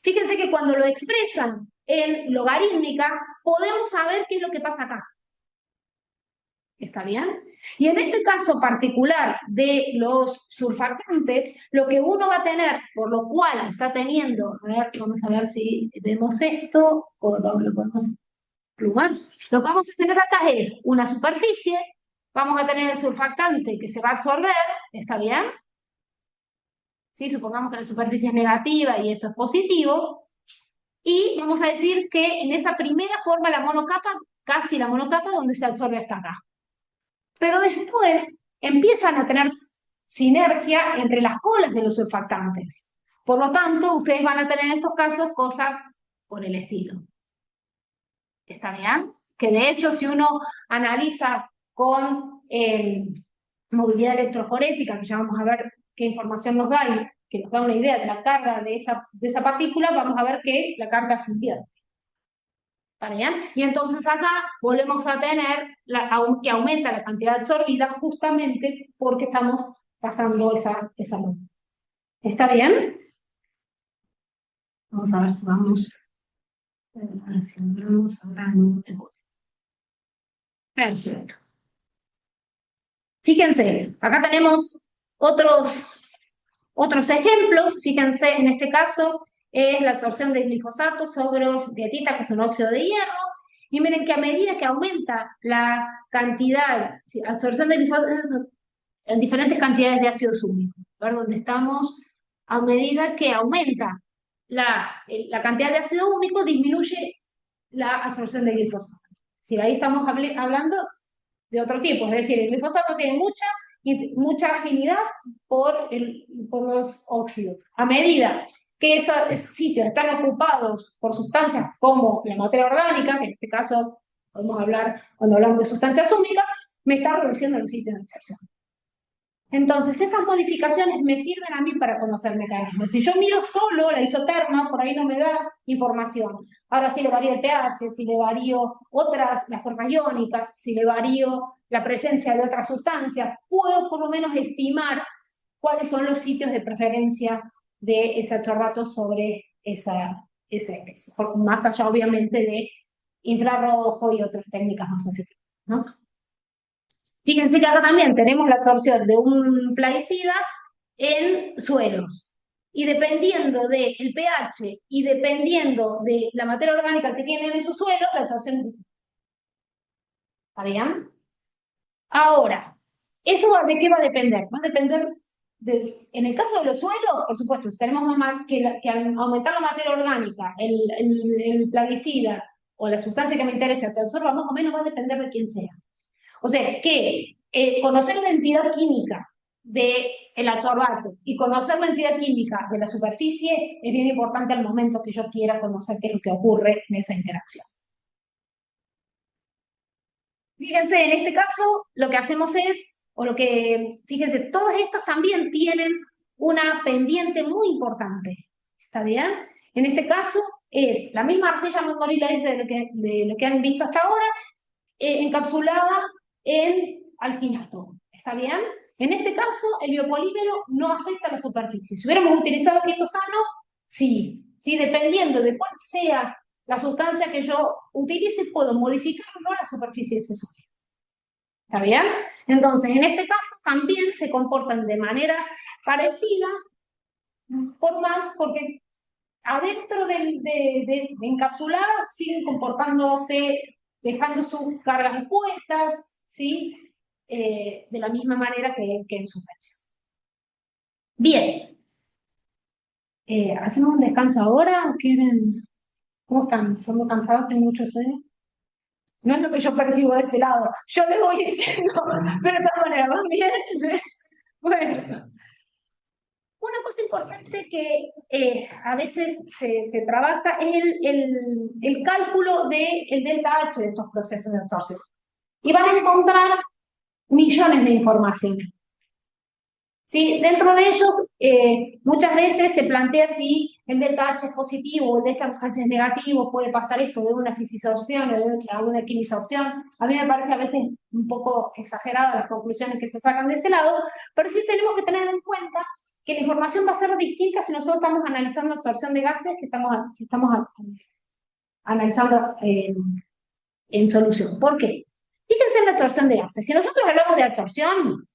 Fíjense que cuando lo expresan en logarítmica, podemos saber qué es lo que pasa acá. ¿Está bien? Y en este caso particular de los surfactantes, lo que uno va a tener, por lo cual está teniendo, a ver, vamos a ver si vemos esto, o lo podemos plumar. Lo que vamos a tener acá es una superficie, vamos a tener el surfactante que se va a absorber, ¿está bien? ¿Sí? Supongamos que la superficie es negativa y esto es positivo, y vamos a decir que en esa primera forma la monocapa, casi la monocapa, donde se absorbe hasta acá. Pero después empiezan a tener sinergia entre las colas de los surfactantes. Por lo tanto, ustedes van a tener en estos casos cosas por el estilo. ¿Está bien? Que de hecho, si uno analiza con movilidad electroforética, que ya vamos a ver qué información nos da y que nos da una idea de la carga de esa partícula, vamos a ver que la carga se invierte. ¿Está bien? Y entonces acá volvemos a tener que aumenta la cantidad absorbida justamente porque estamos pasando esa luz. ¿Está bien? Vamos a ver si vamos. Perfecto. Fíjense, acá tenemos otros ejemplos. Fíjense, en este caso es la absorción de glifosato sobre diatita, que es un óxido de hierro. Y miren que a medida que aumenta la cantidad, absorción de glifosato en diferentes cantidades de ácidos úmicos, ¿ver? Donde estamos, a medida que aumenta la cantidad de ácido úmico, disminuye la absorción de glifosato. Si ahí estamos hablando de otro tipo, es decir, el glifosato tiene mucha afinidad por los óxidos. A medida que esos sitios están ocupados por sustancias como la materia orgánica, que en este caso podemos hablar, cuando hablamos de sustancias úmicas, me está reduciendo los sitios de absorción. Entonces, esas modificaciones me sirven a mí para conocer mecanismos. Si yo miro solo la isoterma, por ahí no me da información. Ahora, si le varío el pH, si le varío las fuerzas iónicas, si le varío la presencia de otras sustancias, puedo por lo menos estimar cuáles son los sitios de preferencia de ese absorbato sobre esa especie. Más allá, obviamente, de infrarrojo y otras técnicas más efectivas, ¿no? Fíjense que acá también tenemos la absorción de un plaguicida en suelos. Y dependiendo del pH y dependiendo de la materia orgánica que tienen esos suelos, la absorción. ¿Está bien? Ahora, ¿eso de qué va a depender? Va a depender, en el caso de los suelos, por supuesto, si tenemos que aumentar la materia orgánica, el plaguicida o la sustancia que me interesa se absorba, más o menos va a depender de quién sea. O sea, que conocer la entidad química del absorbato y conocer la entidad química de la superficie es bien importante al momento que yo quiera conocer qué es lo que ocurre en esa interacción. Fíjense, en este caso lo que hacemos es, fíjense, todas estas también tienen una pendiente muy importante. ¿Está bien? En este caso es la misma arcilla memorial de lo que han visto hasta ahora, encapsulada en alginato. ¿Está bien? En este caso, el biopolímero no afecta a la superficie. Si hubiéramos utilizado quetosano, sí. Sí, dependiendo de cuál sea la sustancia que yo utilice, puedo modificar o no la superficie de ese sólido. ¿Está bien? Entonces, en este caso también se comportan de manera parecida, porque adentro de encapsulada siguen comportándose, dejando sus cargas expuestas, ¿sí? De la misma manera que en suspensión. Bien. ¿Hacemos un descanso ahora o quieren? ¿Cómo están? ¿Son muy cansados? ¿Tienen mucho sueño? No es lo que yo percibo de este lado. Yo les voy diciendo, pero de todas maneras, ¿van bien? Bueno. Una cosa importante que a veces se trabaja es el cálculo del delta H de estos procesos de absorción. Y van a encontrar millones de informaciones. ¿sí? Dentro de ellos, muchas veces se plantea si el delta H es positivo o el delta H es negativo, puede pasar esto de una fisisorción o de una quimisorción. A mí me parece a veces un poco exagerada las conclusiones que se sacan de ese lado, pero sí tenemos que tener en cuenta que la información va a ser distinta si nosotros estamos analizando absorción de gases, si estamos analizando en solución. ¿Por qué? Fíjense en la absorción de gases. Si nosotros hablamos de absorción,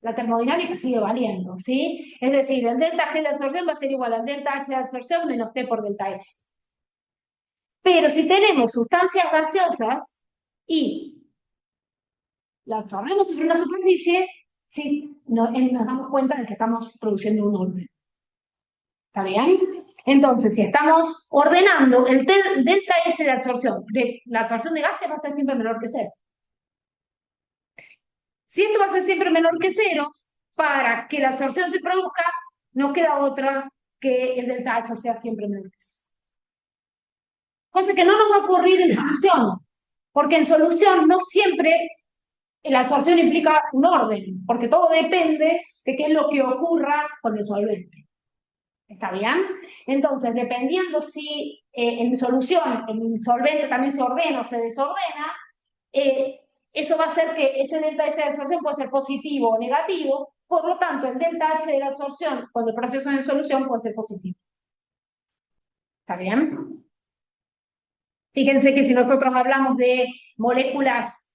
la termodinámica sigue valiendo, ¿sí? Es decir, el delta G de absorción va a ser igual al delta H de absorción menos T por delta S. Pero si tenemos sustancias gaseosas y la absorbemos sobre una superficie, sí, nos damos cuenta de que estamos produciendo un orden. ¿Está bien? Entonces, si estamos ordenando, el delta S de absorción, la absorción de gases va a ser siempre menor que cero. Si esto va a ser siempre menor que cero, para que la absorción se produzca, no queda otra que el delta H sea siempre menor que cero. Cosa que no nos va a ocurrir en solución, porque en solución no siempre la absorción implica un orden, porque todo depende de qué es lo que ocurra con el solvente. ¿Está bien? Entonces, dependiendo si en solución el solvente también se ordena o se desordena, eso va a hacer que ese delta S de absorción puede ser positivo o negativo, por lo tanto, el delta H de la absorción cuando el proceso es en solución puede ser positivo. ¿Está bien? Fíjense que si nosotros hablamos de moléculas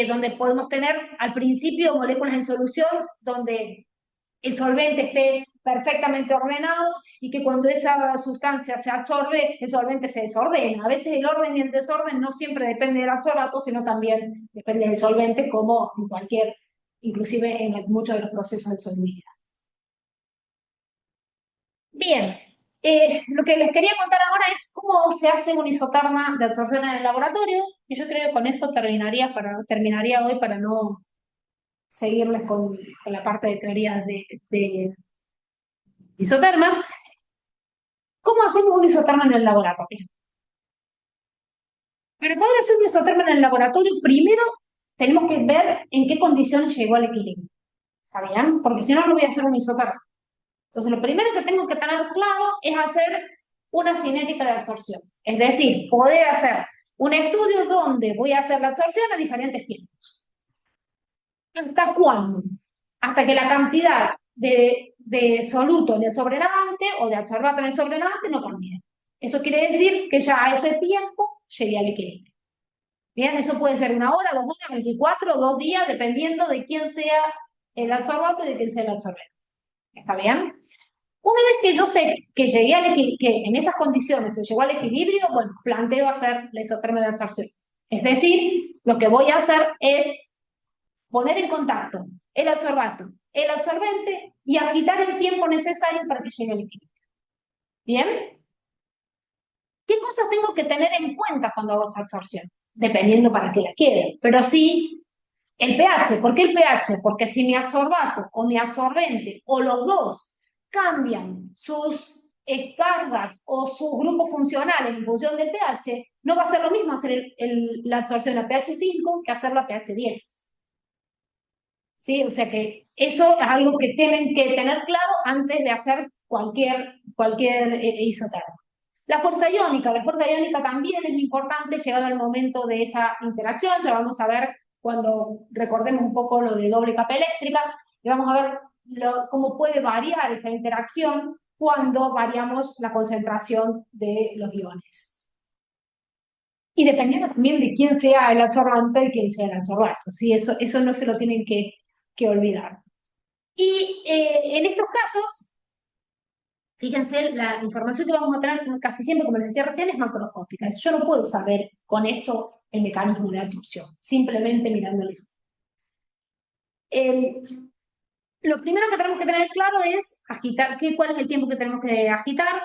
donde podemos tener al principio moléculas en solución donde el solvente esté perfectamente ordenado y que cuando esa sustancia se absorbe, el solvente se desordena. A veces el orden y el desorden no siempre depende del absorbato, sino también depende del solvente, como en cualquier, inclusive en muchos de los procesos de solubilidad. Bien, lo que les quería contar ahora es cómo se hace un isoterma de absorción en el laboratorio, y yo creo que con eso terminaría hoy para no seguirles con la parte de teorías de isotermas. ¿Cómo hacemos un isoterma en el laboratorio? Para poder hacer un isoterma en el laboratorio, primero tenemos que ver en qué condiciones llegó al equilibrio. ¿Está bien? Porque si no, no voy a hacer un isoterma. Entonces, lo primero que tengo que tener claro es hacer una cinética de absorción. Es decir, poder hacer un estudio donde voy a hacer la absorción a diferentes tiempos. ¿Hasta cuándo? Hasta que la cantidad de soluto en el sobrenadante o de absorbato en el sobrenadante no cambie. Eso quiere decir que ya a ese tiempo llegué al equilibrio. Bien, eso puede ser 1 hora, 2 horas, 24, 2 días, dependiendo de quién sea el absorbato y de quién sea el absorbente. ¿Está bien? Una vez que yo sé que llegué que en esas condiciones se llegó al equilibrio, bueno, planteo hacer la isotermia de absorción. Es decir, lo que voy a hacer es poner en contacto el absorbato, el absorbente y agitar el tiempo necesario para que llegue al equilibrio. ¿Bien? ¿Qué cosas tengo que tener en cuenta cuando hago esa absorción? Dependiendo para qué la quiera. Pero sí, el pH. ¿Por qué el pH? Porque si mi absorbato o mi absorbente o los dos cambian sus cargas o su grupo funcional en función del pH, no va a ser lo mismo hacer la absorción a pH 5 que hacerlo a pH 10. ¿Sí? O sea que eso es algo que tienen que tener claro antes de hacer cualquier isotermo. La fuerza iónica también es importante llegado el momento de esa interacción, ya vamos a ver cuando recordemos un poco lo de doble capa eléctrica, y vamos a ver cómo puede variar esa interacción cuando variamos la concentración de los iones. Y dependiendo también de quién sea el absorbante y quién sea el absorbato, ¿sí? Eso no se lo tienen que olvidar. Y en estos casos, fíjense, la información que vamos a tener casi siempre, como les decía recién, es macroscópica. Yo no puedo saber con esto el mecanismo de absorción, simplemente mirando eso. Lo primero que tenemos que tener claro es agitar, cuál es el tiempo que tenemos que agitar.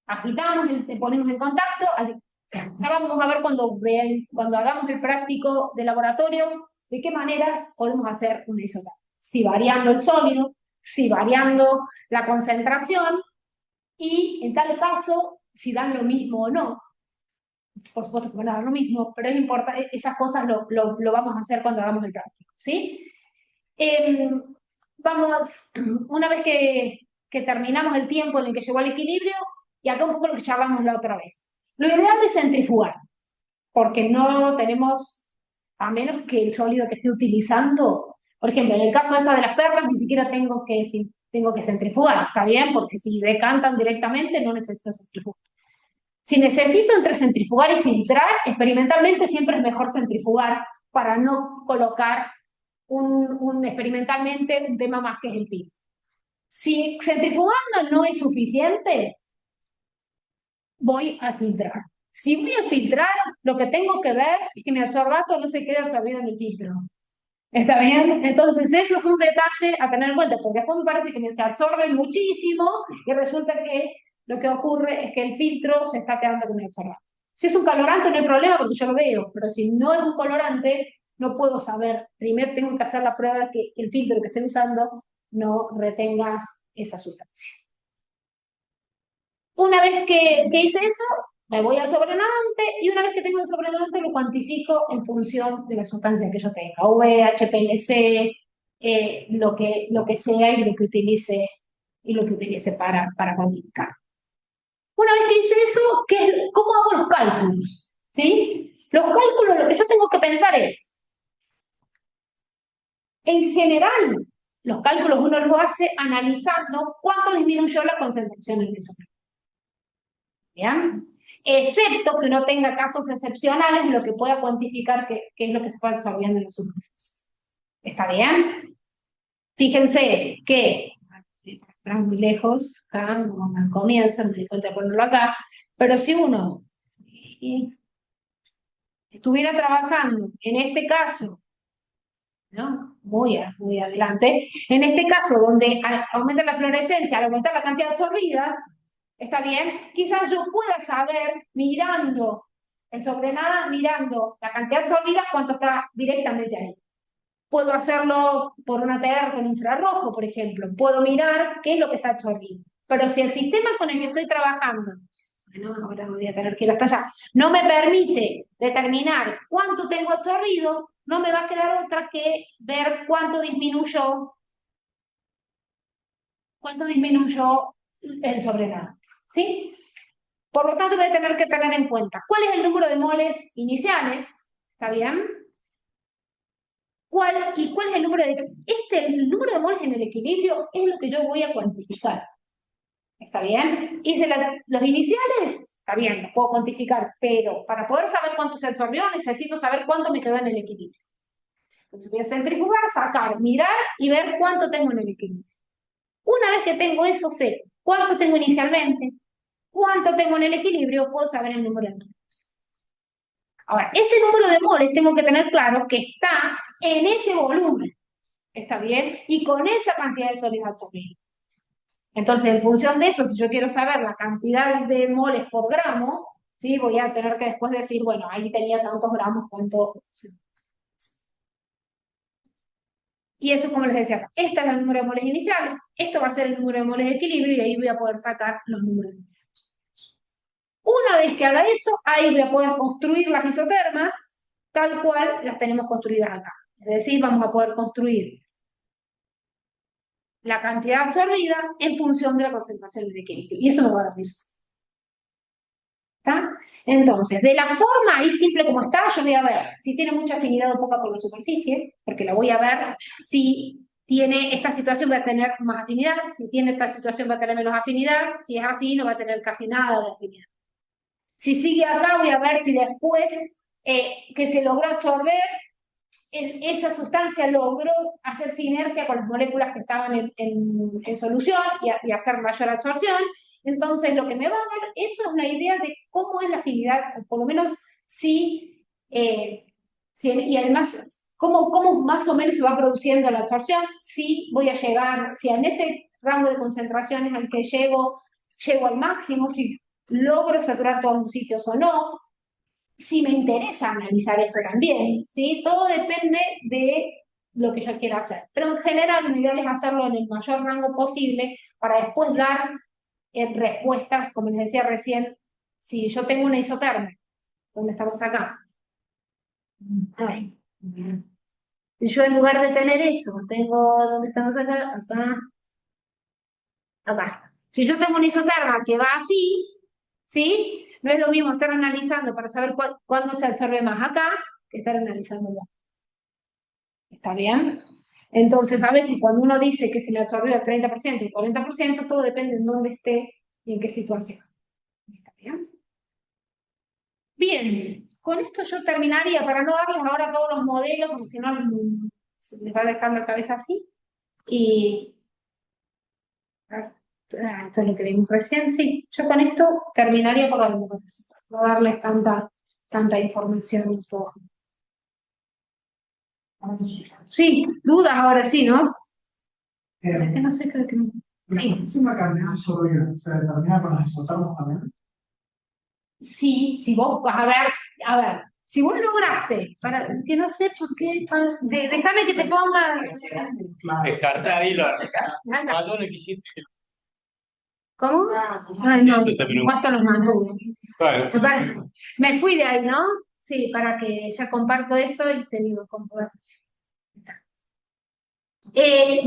Agitamos, ponemos en contacto. Ahora vamos a ver cuando hagamos el práctico de laboratorio, de qué maneras podemos hacer una isotermia. Si variando el sólido, si variando la concentración, y en tal caso, si dan lo mismo o no. Por supuesto que van a dar lo mismo, pero es importante, esas cosas lo vamos a hacer cuando hagamos el práctico, ¿sí? vamos, una vez que terminamos el tiempo en el que llegó al equilibrio, y acá un poco lo que charlamos la otra vez. Lo ideal es centrifugar, porque no tenemos, a menos que el sólido que esté utilizando, por ejemplo, en el caso esa de las perlas, ni siquiera tengo que centrifugar, ¿está bien? Porque si decantan directamente, no necesito centrifugar. Si necesito entre centrifugar y filtrar, experimentalmente siempre es mejor centrifugar para no colocar experimentalmente un tema más que es el filtro. Si centrifugando no es suficiente, voy a filtrar. Si voy a filtrar, lo que tengo que ver es que mi absorbato no se quede absorbido en el filtro. ¿Está bien? Entonces, eso es un detalle a tener en cuenta, porque después me parece que se absorbe muchísimo y resulta que lo que ocurre es que el filtro se está quedando con el absorbato. Si es un colorante no hay problema porque yo lo veo, pero si no es un colorante, no puedo saber. Primero tengo que hacer la prueba de que el filtro que estoy usando no retenga esa sustancia. Una vez que hice eso, me voy al sobrenadante y una vez que tengo el sobrenadante lo cuantifico en función de la sustancia que yo tenga, UV, HPLC, lo que sea y lo que utilice para cuantificar. Una vez que hice eso, ¿cómo hago los cálculos? ¿Sí? Los cálculos, lo que yo tengo que pensar es, en general, los cálculos uno los hace analizando cuánto disminuyó la concentración en el sólido. ¿Bien? Excepto que uno tenga casos excepcionales en los que pueda cuantificar qué es lo que se va absorbiendo en la superficie. ¿Está bien? Fíjense que, estamos muy lejos, acá no comienza, me di cuenta de ponerlo acá, pero si uno estuviera trabajando en este caso, ¿no? Muy adelante, en este caso donde aumenta la fluorescencia, al aumentar la cantidad absorbida, ¿está bien? Quizás yo pueda saber, mirando el sobrenada, mirando la cantidad absorbida, cuánto está directamente ahí. Puedo hacerlo por una TR con infrarrojo, por ejemplo. Puedo mirar qué es lo que está absorbido. Pero si el sistema con el que estoy trabajando, bueno, ahora voy a tener que ir hasta allá, no me permite determinar cuánto tengo absorbido, no me va a quedar otra que ver cuánto disminuyó el sobrenada. ¿Sí? Por lo tanto, voy a tener que tener en cuenta cuál es el número de moles iniciales, ¿está bien? ¿Cuál es el número de... el número de moles en el equilibrio es lo que yo voy a cuantificar, ¿está bien? Hice los iniciales, está bien, los puedo cuantificar, pero para poder saber cuánto se absorbió, necesito saber cuánto me quedó en el equilibrio. Entonces voy a centrifugar, sacar, mirar y ver cuánto tengo en el equilibrio. Una vez que tengo eso, sé cuánto tengo inicialmente, cuánto tengo en el equilibrio, puedo saber el número de moles. Ahora, ese número de moles tengo que tener claro que está en ese volumen, ¿está bien? Y con esa cantidad de sólido absorbido. Entonces, en función de eso, si yo quiero saber la cantidad de moles por gramo, ¿sí? Voy a tener que después decir, bueno, ahí tenía tantos gramos, cuánto... Y eso, como les decía, este es el número de moles iniciales, esto va a ser el número de moles de equilibrio y ahí voy a poder sacar los números de moles. Una vez que haga eso, ahí voy a poder construir las isotermas tal cual las tenemos construidas acá. Es decir, vamos a poder construir la cantidad absorbida en función de la concentración del equilibrio. Y eso me va a dar eso. ¿Está? Entonces, de la forma ahí simple como está, yo voy a ver si tiene mucha afinidad o poca por la superficie, porque la voy a ver si tiene esta situación va a tener más afinidad, si tiene esta situación va a tener menos afinidad, si es así no va a tener casi nada de afinidad. Si sigue acá, voy a ver si después que se logró absorber, esa sustancia logró hacer sinergia con las moléculas que estaban en solución y hacer mayor absorción. Entonces, lo que me va a dar, eso es una idea de cómo es la afinidad, por lo menos y además, cómo más o menos se va produciendo la absorción, si voy a llegar, si en ese rango de concentraciones al que llego al máximo, si logro saturar todos los sitios o no, si me interesa analizar eso también, ¿sí? Todo depende de lo que yo quiera hacer. Pero en general, lo ideal es hacerlo en el mayor rango posible para después dar respuestas, como les decía recién, si yo tengo una isoterma, ¿dónde estamos acá? Ay, Si yo en lugar de tener eso, tengo, ¿dónde estamos acá? Acá, acá. Si yo tengo un isoterma que va así, ¿sí? No es lo mismo estar analizando para saber cuándo se absorbe más acá que estar analizando acá. ¿Está bien? Entonces, a veces cuando uno dice que se le absorbió el 30% y el 40%, todo depende en dónde esté y en qué situación. ¿Está bien? Bien, con esto yo terminaría para no darles ahora todos los modelos, porque si no se les va dejando la cabeza así. Y esto es lo que vimos recién. Sí, yo con esto terminaría por no darles tanta información y todo. Sí, dudas ahora sí, ¿no? Es que no sé, creo que no. La Sí. próxima cantidad absorbida se determina con los isotermos también. Sí, si vos, a ver, si vos lograste, para que no sé por qué, déjame que te ponga. Descartar ahí los Anda. matones que hiciste. ¿Cómo? Ay, no, Eso te pregunto. puesto los mantuve. Claro. Me fui de ahí, ¿no? Sí, para que ya comparto eso y te digo cómo.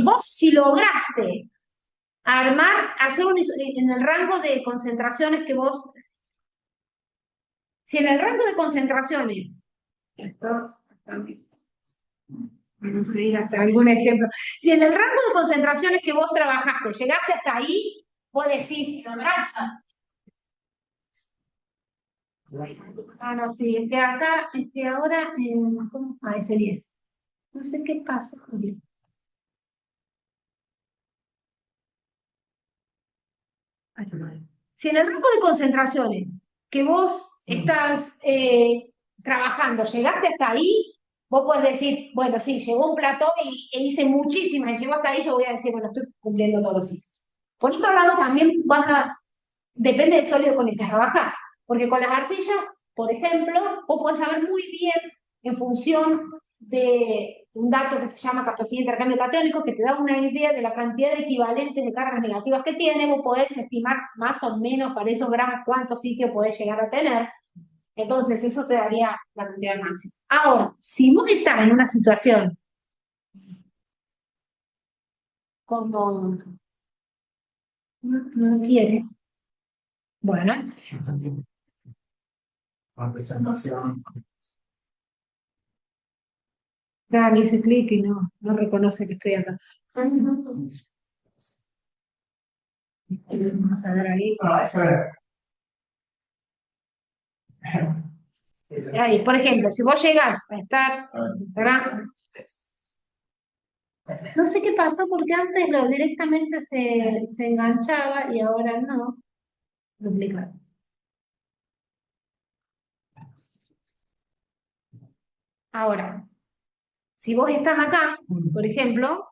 Vos si lograste hacer en el rango de concentraciones que vos, si en el rango de concentraciones, esto también, vamos a ir hasta algún ejemplo, si en el rango de concentraciones que vos trabajaste, llegaste hasta ahí, vos decís, no, sí, es que acá, es que ahora, ¿cómo? F10. No sé qué pasa, Julio. Si en el rango de concentraciones que vos estás trabajando, llegaste hasta ahí, vos podés decir, bueno, sí, llegó un plató e hice muchísimas y llegó hasta ahí, yo voy a decir, bueno, estoy cumpliendo todos los ciclos. Por otro lado, también depende del sólido con el que trabajás, porque con las arcillas, por ejemplo, vos podés saber muy bien en función de un dato que se llama capacidad de intercambio catiónico, que te da una idea de la cantidad de equivalentes de cargas negativas que tiene, vos podés estimar más o menos para esos gramos cuántos sitios podés llegar a tener. Entonces, eso te daría la cantidad máxima. Ahora, si vos estás en una situación como no quiere, bueno, La presentación. claro, hice clic y no reconoce que estoy acá. Vamos a ver ahí. No, eso es. Ahí, por ejemplo, si vos llegás a estar, ¿verdad? No sé qué pasó porque antes lo directamente se enganchaba y ahora no. Duplicar. Ahora, si vos estás acá, por ejemplo,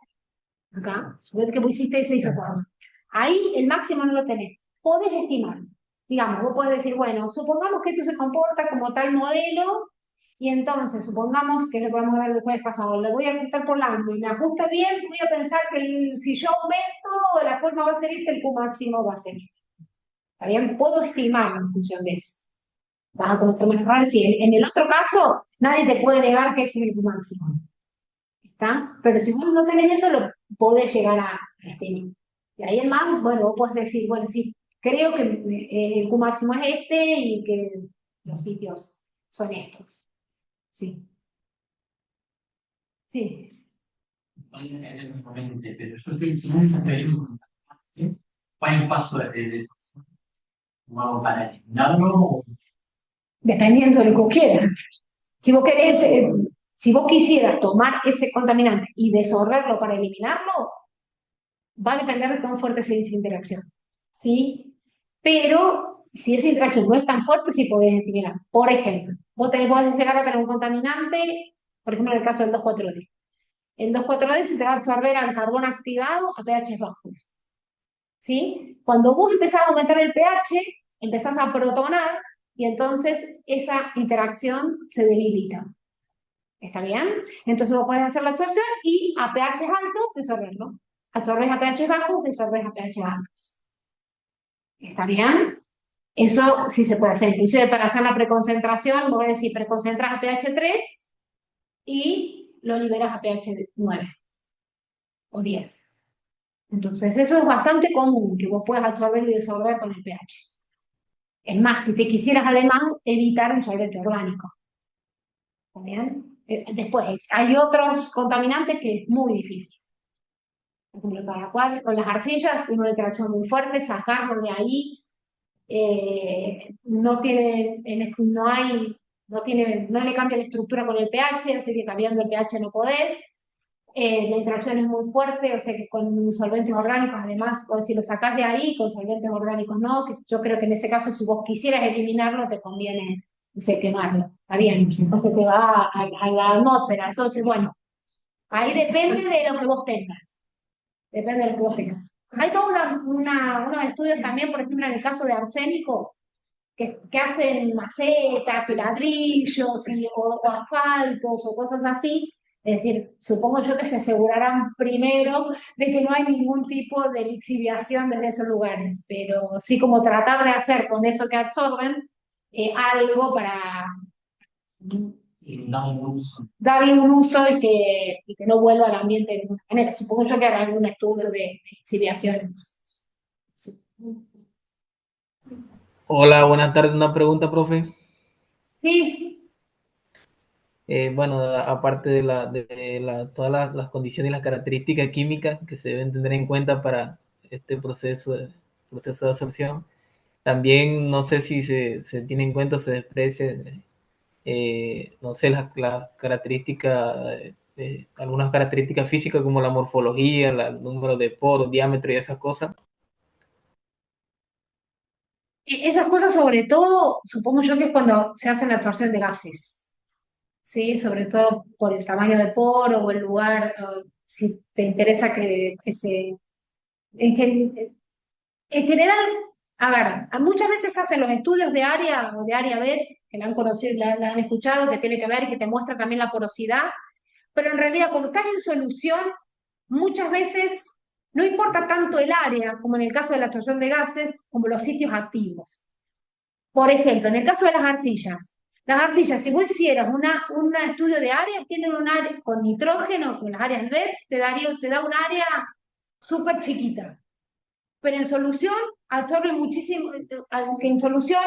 acá, ves que vos hiciste ese isoforma. Ahí el máximo no lo tenés. Podés estimar. Digamos, vos podés decir, bueno, supongamos que esto se comporta como tal modelo y entonces, supongamos que lo podemos ver después pasado, lo voy a ajustar por lambda y me ajusta bien, voy a pensar que si yo aumento, la forma va a ser esta, el Q máximo va a ser este. ¿Está bien? Puedo estimar en función de eso. Vas a cometer más errores. Si en el otro caso, nadie te puede negar que ese es el Q máximo. ¿Está? Pero si vos no tenés eso, lo podés llegar a estimar. Y ahí en más, bueno, vos podés decir, bueno, sí, creo que el Q máximo es este y que los sitios son estos. Sí. Sí. Pero yo estoy diciendo esa pregunta. ¿Cuál es el paso de eso? ¿Vamos para eliminarlo? Dependiendo de lo que quieras. Si vos querés, si vos quisieras tomar ese contaminante y disolverlo para eliminarlo, va a depender de cuán fuerte sea esa interacción. ¿Sí? Pero si esa interacción no es tan fuerte, sí podés eliminar. Por ejemplo, vos podés llegar a tener un contaminante, por ejemplo, en el caso del 2,4-D. El 2,4-D se te va a absorber al carbón activado a pH bajos. ¿Sí? Cuando vos empezás a aumentar el pH, empezás a protonar y entonces esa interacción se debilita. ¿Está bien? Entonces vos podés hacer la absorción y a pH altos disolverlo. Absorbes a pH bajos, disolves a pH altos. ¿Está bien? Eso sí se puede hacer. Inclusive para hacer la preconcentración, vos decís preconcentras a pH 3 y lo liberas a pH de 9 o 10. Entonces, eso es bastante común, que vos puedas absorber y disolver con el pH. Es más, si te quisieras además evitar un solvente orgánico. ¿Está bien? Después, hay otros contaminantes que es muy difícil. Por ejemplo, para con las arcillas tiene una interacción muy fuerte, sacarlo de ahí no tiene, no le cambia la estructura con el pH, así que cambiando el pH no podés. La interacción es muy fuerte, o sea que con solventes orgánicos, además, o si lo sacás de ahí, con solventes orgánicos no, que yo creo que en ese caso, si vos quisieras eliminarlo, te conviene, no sé, quemarlo, está bien, entonces te va a la atmósfera, entonces, bueno, ahí depende de lo que vos tengas, depende de lo que vos tengas. Hay todos unos estudios también, por ejemplo, en el caso de arsénico, que hacen macetas y ladrillos o asfaltos o cosas así. Es decir, supongo yo que se asegurarán primero de que no hay ningún tipo de lixiviación desde esos lugares, pero sí como tratar de hacer con eso que absorben algo para Y no un uso. darle un uso y que no vuelva al ambiente de ninguna manera. Supongo yo que harán algún estudio de lixiviación. Sí. Hola, buenas tardes. Una pregunta, profe. Sí. Bueno, aparte de todas las condiciones y las características químicas que se deben tener en cuenta para este proceso de absorción, también no sé si se tiene en cuenta o se desprecia, no sé, las características, algunas características físicas como la morfología, el número de poros, diámetro y esas cosas. Esas cosas sobre todo, supongo yo que es cuando se hace la absorción de gases, ¿sí? Sobre todo por el tamaño de poro o el lugar, o si te interesa que se... En general, a ver, muchas veces hacen los estudios de área o de área B, que la han conocido, la han escuchado, que tiene que ver y que te muestra también la porosidad, pero en realidad cuando estás en solución, muchas veces no importa tanto el área, como en el caso de la absorción de gases, como los sitios activos. Por ejemplo, en el caso de las arcillas, si vos hicieras un estudio de áreas, tienen un área con nitrógeno, con las áreas B, te da un área súper chiquita. Pero en solución absorbe muchísimo, aunque en solución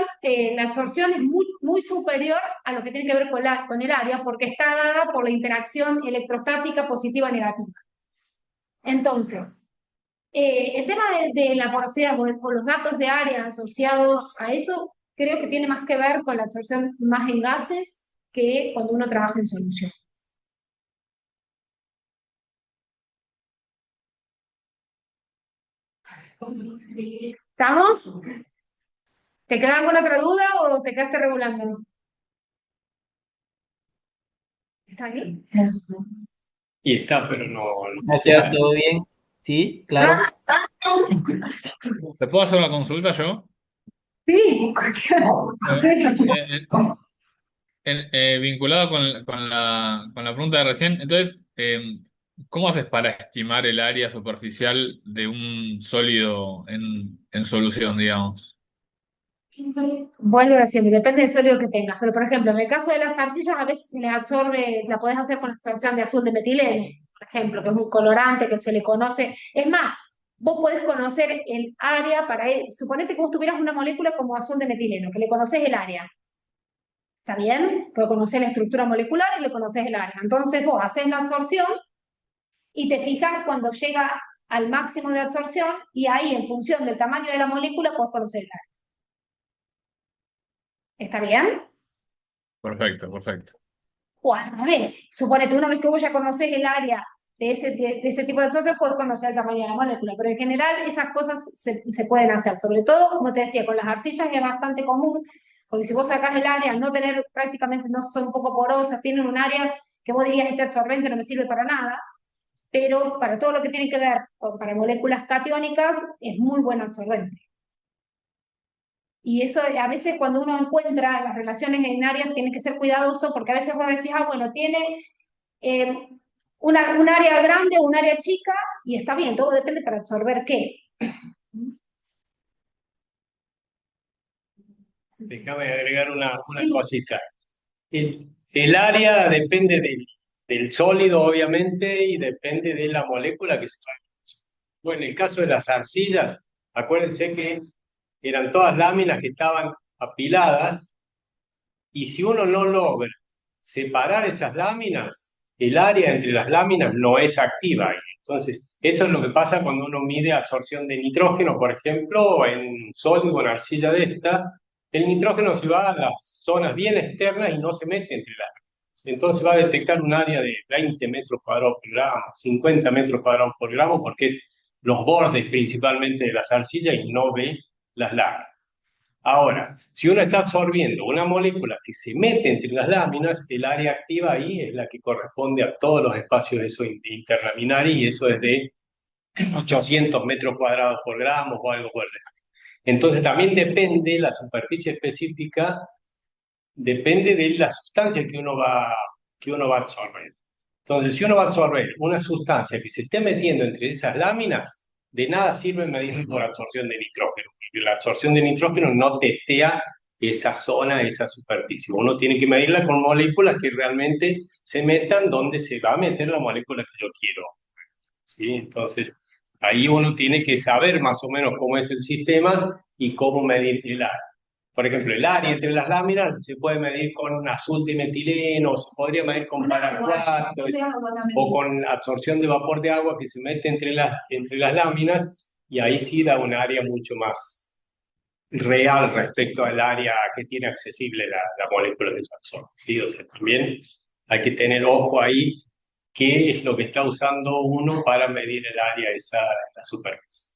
la absorción es muy superior a lo que tiene que ver con el área, porque está dada por la interacción electrostática positiva-negativa. Entonces, el tema de la porosidad o los datos de área asociados a eso, creo que tiene más que ver con la absorción más en gases que cuando uno trabaja en solución. ¿Estamos? ¿Te queda alguna otra duda o te quedaste regulando? ¿Está bien? Y está, pero no. Gracias, ¿todo bien? Sí, claro. ¿Te puedo hacer una consulta yo? Sí, Vinculado con la pregunta de recién, entonces, ¿cómo haces para estimar el área superficial de un sólido en solución, digamos? vuelvo a decir, depende del sólido que tengas, pero por ejemplo, en el caso de las arcillas, a veces se les absorbe, la podés hacer con la absorción de azul de metileno, por ejemplo, que es un colorante que se le conoce. Es más, vos podés conocer el área para él. Suponete que vos tuvieras una molécula como azul de metileno, que le conoces el área. ¿Está bien? Porque conocer la estructura molecular y le conoces el área. Entonces vos haces la absorción y te fijas cuando llega al máximo de absorción y ahí, en función del tamaño de la molécula, podés conocer el área. ¿Está bien? Perfecto, perfecto. O al revés, suponete, una vez que vos ya conocés el área de ese tipo de absorción, podés conocer el tamaño de la molécula, pero en general esas cosas se pueden hacer, sobre todo, como te decía, con las arcillas es bastante común, porque si vos sacás el área, al no tener prácticamente, no son un poco porosas, tienen un área que vos dirías este absorbente no me sirve para nada, pero para todo lo que tiene que ver con para moléculas catiónicas es muy buen absorbente. Y eso a veces cuando uno encuentra las relaciones en áreas tiene que ser cuidadoso porque a veces vos decís, bueno, tiene un área grande o un área chica y está bien, todo depende para absorber qué. Déjame agregar una Sí. cosita. El área depende del sólido, obviamente, y depende de la molécula que se trae. Bueno, en el caso de las arcillas, acuérdense que eran todas láminas que estaban apiladas, y si uno no logra separar esas láminas, el área entre las láminas no es activa. Entonces, eso es lo que pasa cuando uno mide absorción de nitrógeno, por ejemplo, en sólido, en arcilla de esta, el nitrógeno se va a las zonas bien externas y no se mete entre las láminas. Entonces va a detectar un área de 20 metros cuadrados por gramo, 50 metros cuadrados por gramo, porque es los bordes principalmente de las arcillas y no ve las láminas. Ahora, si uno está absorbiendo una molécula que se mete entre las láminas, el área activa ahí es la que corresponde a todos los espacios esos interlaminares, y eso es de 800 metros cuadrados por gramo o algo por el estilo. Entonces también depende, la superficie específica, depende de la sustancia que uno va a absorber. Entonces, si uno va a absorber una sustancia que se esté metiendo entre esas láminas, de nada sirve medir por absorción de nitrógeno, porque la absorción de nitrógeno no testea esa zona, esa superficie. Uno tiene que medirla con moléculas que realmente se metan donde se va a meter la molécula que yo quiero, ¿sí? Entonces, ahí uno tiene que saber más o menos cómo es el sistema y cómo medir el área. Por ejemplo, el área entre las láminas se puede medir con azul de metileno, se podría medir con paracuato, o con absorción de vapor de agua que se mete entre las láminas, y ahí sí da un área mucho más real respecto al área que tiene accesible la molécula que se absorbe, ¿sí? O sea, también hay que tener ojo ahí qué es lo que está usando uno para medir el área esa en la superficie.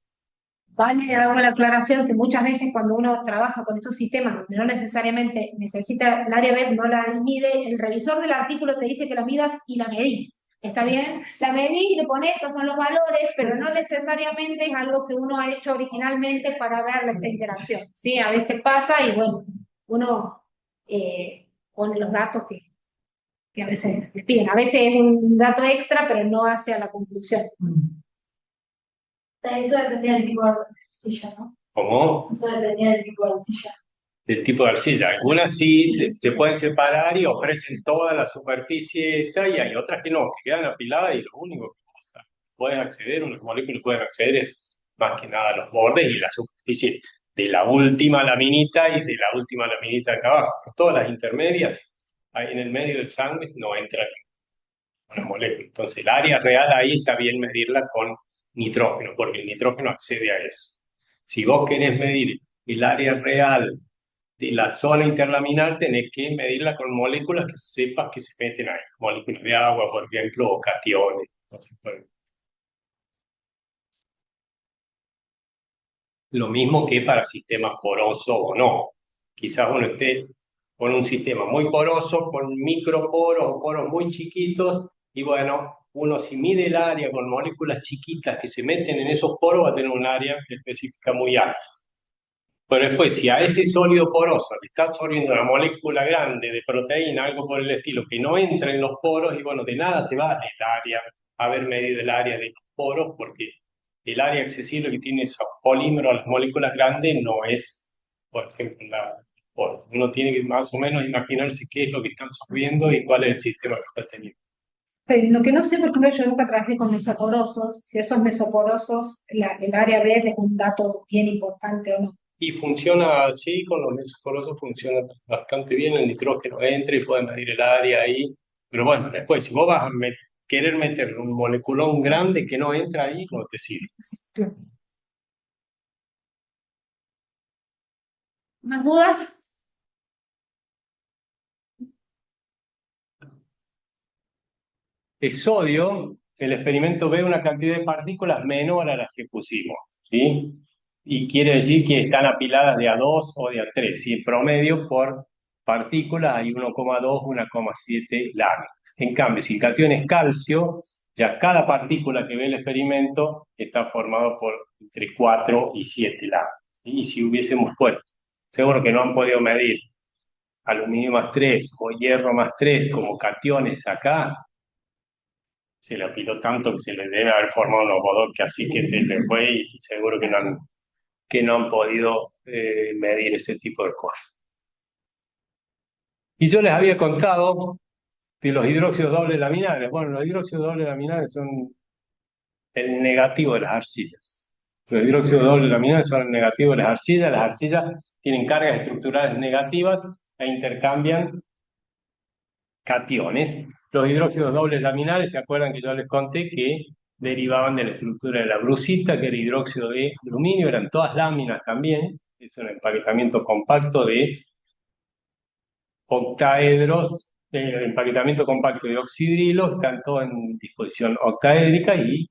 Vale, hago la aclaración que muchas veces cuando uno trabaja con esos sistemas donde no necesariamente necesita el área vez, no la mide, el revisor del artículo te dice que la midas y la medís. ¿Está bien? La medís y le pones, estos son los valores, pero no necesariamente es algo que uno ha hecho originalmente para ver esa interacción. Sí, a veces pasa y bueno, uno pone los datos que a veces les piden. A veces es un dato extra, pero no hace a la conclusión. Eso dependía del tipo de arcilla, ¿no? ¿Cómo? Eso dependía del tipo de arcilla. Del tipo de arcilla. Algunas sí se pueden separar y ofrecen toda la superficie esa, y hay otras que no, que quedan apiladas, y lo único que puedes acceder, unas moléculas pueden acceder es más que nada a los bordes y la superficie de la última laminita y de la última laminita de acá abajo. Todas las intermedias, ahí en el medio del sándwich no entra una molécula. Entonces el área real ahí está bien medirla con nitrógeno, porque el nitrógeno accede a eso. Si vos querés medir el área real de la zona interlaminar, tenés que medirla con moléculas que sepas que se meten ahí, moléculas de agua, por ejemplo, o cationes. Entonces, bueno, lo mismo que para sistemas porosos o no. Quizás uno esté con un sistema muy poroso, con microporos o poros muy chiquitos, y bueno, uno si mide el área con moléculas chiquitas que se meten en esos poros, va a tener un área específica muy alta. Pero después, si a ese sólido poroso le está absorbiendo una molécula grande de proteína, algo por el estilo, que no entra en los poros, y bueno, de nada te va el área, haber medido el área de los poros, porque el área accesible que tiene esos polímeros, las moléculas grandes, no es, por ejemplo, la poros. Uno tiene que más o menos imaginarse qué es lo que está absorbiendo y cuál es el sistema que está teniendo. Pero lo que no sé, por ejemplo, yo nunca trabajé con mesoporosos, si esos mesoporosos, el área B es un dato bien importante o no. Y funciona así, con los mesoporosos funciona bastante bien, el nitrógeno entra y puede medir el área ahí. Pero bueno, después, si vos vas a querer meterle un moleculón grande que no entra ahí, no te sirve. Claro. ¿Más dudas? De sodio, el experimento ve una cantidad de partículas menor a las que pusimos, ¿sí? Y quiere decir que están apiladas de A2 o de A3, y en promedio por partícula hay 1,2, 1,7 láminas. En cambio, si el catión es calcio, ya cada partícula que ve el experimento está formado por entre 4 y 7 láminas. ¿Sí? Y si hubiésemos puesto, seguro que no han podido medir aluminio más 3 o hierro más 3 como cationes acá, se le apiló tanto que se le debe haber formado un ovodoc, que así que se le fue, y seguro que no han podido medir ese tipo de cosas. Y yo les había contado de los hidróxidos dobles laminares. Bueno, los hidróxidos dobles laminares son el negativo de las arcillas. Los hidróxidos dobles laminares son el negativo de las arcillas. Las arcillas tienen cargas estructurales negativas e intercambian cationes. Los hidróxidos dobles laminares, ¿se acuerdan que yo les conté que derivaban de la estructura de la brusita, que era hidróxido de aluminio? Eran todas láminas también. Es un empaquetamiento compacto de octaedros, empaquetamiento compacto de oxidrilo, están todos en disposición octaédrica y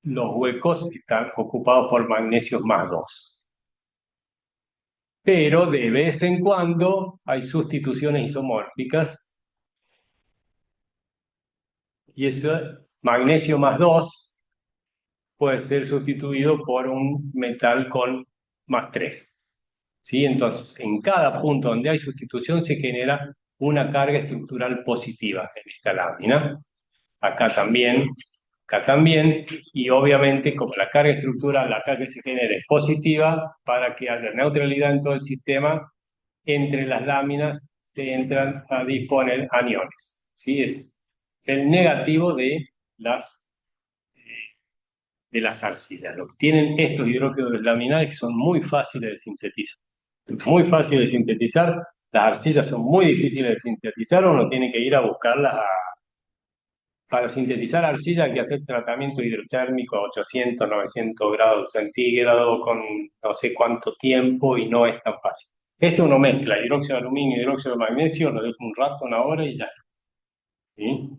los huecos están ocupados por magnesios más 2. Pero de vez en cuando hay sustituciones isomórficas y ese magnesio más 2 puede ser sustituido por un metal con más 3. ¿Sí? Entonces, en cada punto donde hay sustitución se genera una carga estructural positiva en esta lámina. Acá también, y obviamente como la carga estructural, la carga que se genera es positiva, para que haya neutralidad en todo el sistema, entre las láminas se entran a disponer aniones. ¿Sí? Es el negativo de las arcillas. Lo que tienen estos hidróxidos laminares que son muy fáciles de sintetizar. Muy fácil de sintetizar. Las arcillas son muy difíciles de sintetizar, uno tiene que ir a buscarlas para sintetizar arcilla hay que hacer tratamiento hidrotérmico a 800, 900 grados centígrados con no sé cuánto tiempo y no es tan fácil. Esto uno mezcla hidróxido de aluminio y hidróxido de magnesio, lo deja un rato, una hora y ya. ¿Sí?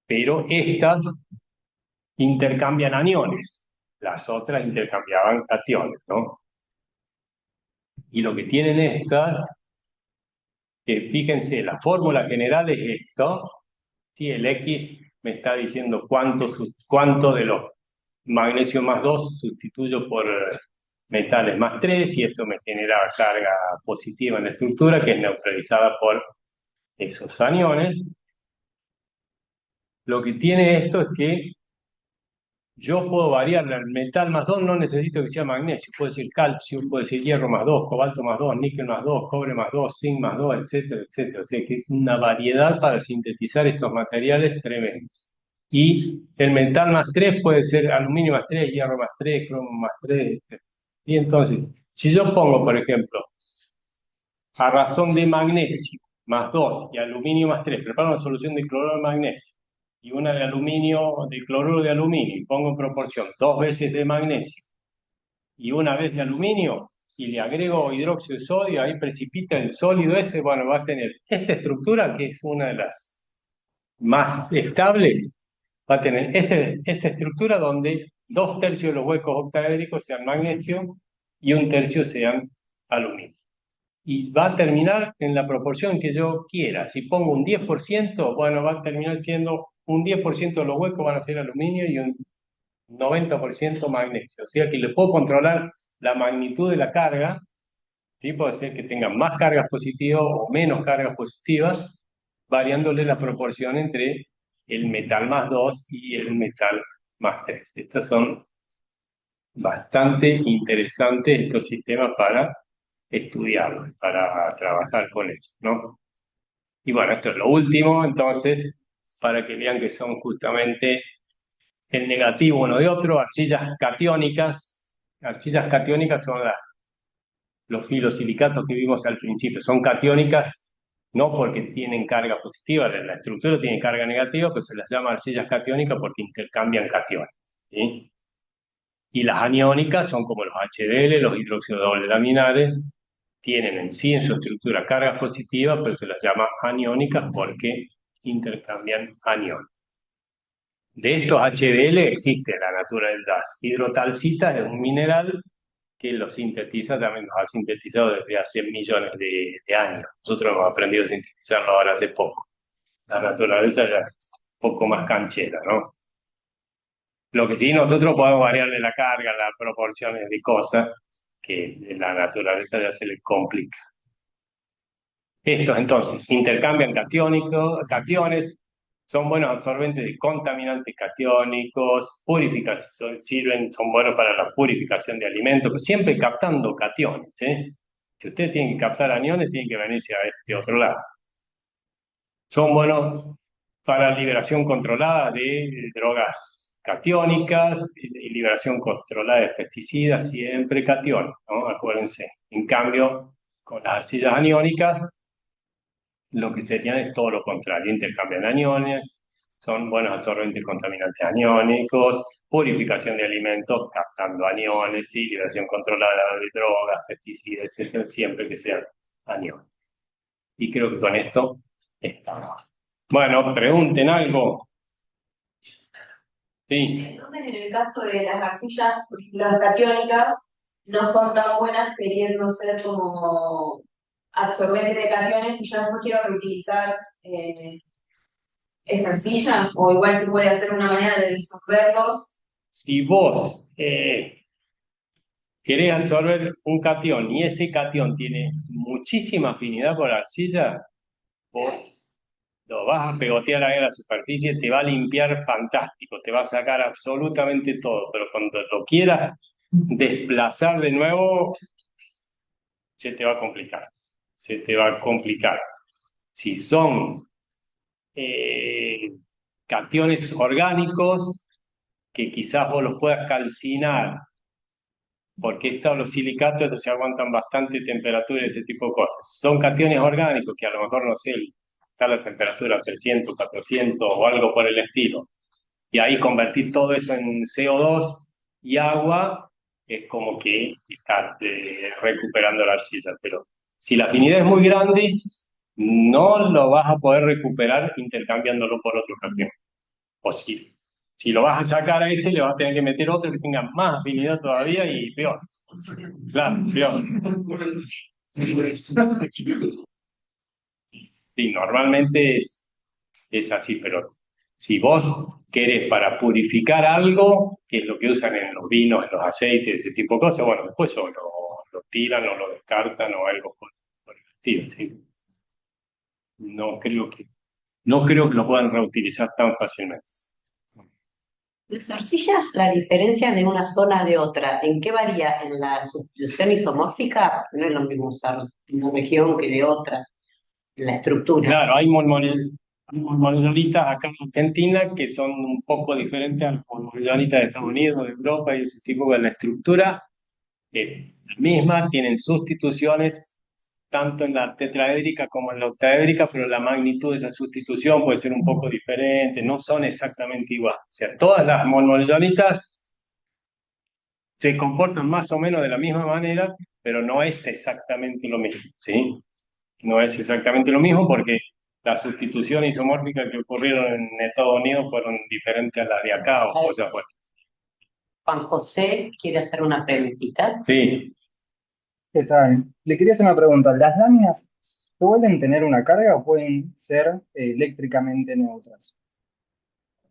Pero estas intercambian aniones, las otras intercambiaban cationes, ¿no? Y lo que tienen estas, fíjense, la fórmula general es esto. Sí, el X me está diciendo cuánto de los magnesio más 2 sustituyo por metales más 3 y esto me genera carga positiva en la estructura que es neutralizada por esos aniones. Lo que tiene esto es que yo puedo variarle al metal más 2, no necesito que sea magnesio, puede ser calcio, puede ser hierro más 2, cobalto más 2, níquel más 2, cobre más 2, zinc más 2, etcétera, etcétera. O sea que es una variedad para sintetizar estos materiales tremendos. Y el metal más 3 puede ser aluminio más 3, hierro más 3, cromo más 3, etc. Y entonces, si yo pongo, por ejemplo, a razón de magnesio más 2 y aluminio más 3, preparo una solución de cloruro de magnesio y una de aluminio, de cloruro de aluminio, y pongo en proporción 2 veces de magnesio y una vez de aluminio, y le agrego hidróxido de sodio, ahí precipita el sólido ese, bueno, va a tener esta estructura, que es una de las más estables, va a tener esta estructura donde 2/3 de los huecos octaédricos sean magnesio y 1/3 sean aluminio. Y va a terminar en la proporción que yo quiera. Si pongo un 10%, bueno, va a terminar siendo un 10% de los huecos van a ser aluminio y un 90% magnesio. O sea que le puedo controlar la magnitud de la carga, ¿sí? Puede ser que tenga más cargas positivas o menos cargas positivas, variándole la proporción entre el metal más 2 y el metal más 3. Estos son bastante interesantes, estos sistemas para estudiarlos, para trabajar con ellos, ¿no? Y bueno, esto es lo último, entonces, para que vean que son justamente el negativo uno de otro, arcillas catiónicas. Arcillas catiónicas son los filosilicatos que vimos al principio. Son catiónicas no porque tienen carga positiva, la estructura tiene carga negativa, pero se las llama arcillas catiónicas porque intercambian cationes. ¿Sí? Y las aniónicas son como los HDL, los hidróxidos dobles laminares, tienen en sí en su estructura cargas positivas, pero se las llama aniónicas porque intercambian aniones. De estos HDL existe la naturaleza. Hidrotalcita es un mineral que lo sintetiza, también los ha sintetizado desde hace millones de años. Nosotros hemos aprendido a sintetizarlo ahora hace poco. La naturaleza ya es un poco más canchera, ¿no? Lo que sí, nosotros podemos variarle la carga, las proporciones de cosas, que la naturaleza ya se le complica. Estos entonces intercambian cationes, son buenos absorbentes de contaminantes cationicos, son buenos para la purificación de alimentos, pues siempre captando cationes. Si ustedes tienen que captar aniones, tienen que venirse a este otro lado. Son buenos para liberación controlada de drogas catiónicas y liberación controlada de pesticidas, siempre cationes, ¿no? Acuérdense. En cambio, con las arcillas aniónicas, lo que serían es todo lo contrario, intercambian aniones, son buenos absorbentes contaminantes aniónicos, purificación de alimentos captando aniones, sí, liberación controlada de drogas, pesticidas, etcétera, siempre que sean aniones. Y creo que con esto estamos. Bueno, pregunten algo. Sí. Entonces, en el caso de las arcillas, por ejemplo, las catiónicas, no son tan buenas queriendo ser como absorbentes de cationes y yo después quiero reutilizar esa arcilla, o igual se puede hacer una manera de disolverlos. Si vos querés absorber un catión y ese catión tiene muchísima afinidad por la arcilla, vos lo vas a pegotear ahí a la superficie, te va a limpiar fantástico, te va a sacar absolutamente todo, pero cuando lo quieras desplazar de nuevo, se te va a complicar, se te va a complicar. Si son cationes orgánicos, que quizás vos los puedas calcinar, porque los silicatos estos se aguantan bastante temperatura y ese tipo de cosas. Son cationes orgánicos que a lo mejor, no sé, está la temperatura 300, 400 o algo por el estilo. Y ahí convertir todo eso en CO2 y agua es como que estás recuperando la arcilla. Pero si la afinidad es muy grande, no lo vas a poder recuperar intercambiándolo por otro catión. O si lo vas a sacar a ese, le vas a tener que meter otro que tenga más afinidad todavía y peor. Claro, peor. Sí, normalmente es así, pero si vos querés para purificar algo, que es lo que usan en los vinos, en los aceites, ese tipo de cosas, bueno, después o lo tiran o lo descartan o algo por el estilo, ¿sí? No creo que lo puedan reutilizar tan fácilmente. Las arcillas, la diferencia de una zona de otra, ¿en qué varía? ¿En la sustitución isomórfica? No es lo mismo usar de una región que de otra, en la estructura. Claro, hay monolitas acá en Argentina que son un poco diferentes a las monolitas de Estados Unidos, de Europa y ese tipo de la estructura es la misma, tienen sustituciones tanto en la tetraédrica como en la octaédrica, pero la magnitud de esa sustitución puede ser un poco diferente, no son exactamente iguales. O sea, todas las monolitas se comportan más o menos de la misma manera, pero no es exactamente lo mismo, ¿sí? No es exactamente lo mismo porque las sustituciones isomórficas que ocurrieron en Estados Unidos fueron diferentes a las de acá o cosas por. Juan José quiere hacer una preguntita. Sí. ¿Qué tal? Le quería hacer una pregunta. ¿Las láminas suelen tener una carga o pueden ser eléctricamente neutras?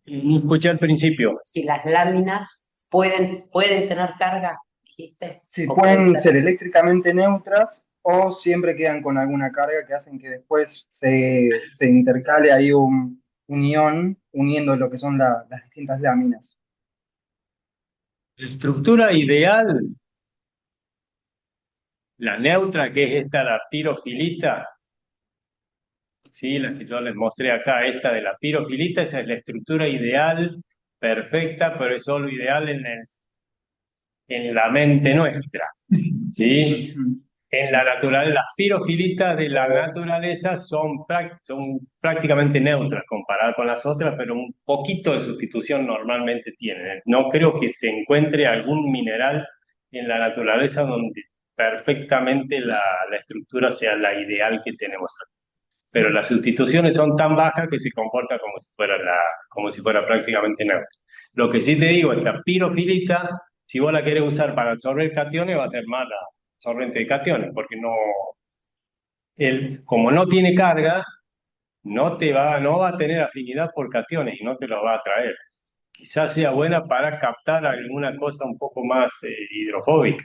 No escuché al principio. Si las láminas pueden tener carga, dijiste. Sí, ¿O pueden ser eléctricamente neutras o siempre quedan con alguna carga que hacen que después se intercale ahí un ion uniendo lo que son las distintas láminas. La estructura ideal, la neutra, que es esta, la pirofilita, sí, la que yo les mostré acá, esta de la pirofilita, esa es la estructura ideal, perfecta, pero es solo ideal en la mente nuestra, ¿sí? En la naturaleza, las pirofilitas de la naturaleza son prácticamente neutras comparadas con las otras, pero un poquito de sustitución normalmente tienen. No creo que se encuentre algún mineral en la naturaleza donde perfectamente la estructura sea la ideal que tenemos aquí. Pero las sustituciones son tan bajas que se comporta como si fuera prácticamente neutra. Lo que sí te digo, esta pirofilita, si vos la querés usar para absorber cationes, va a ser mala absorbente de cationes, porque como no tiene carga, no va a tener afinidad por cationes y no te lo va a traer. Quizás sea buena para captar alguna cosa un poco más hidrofóbica.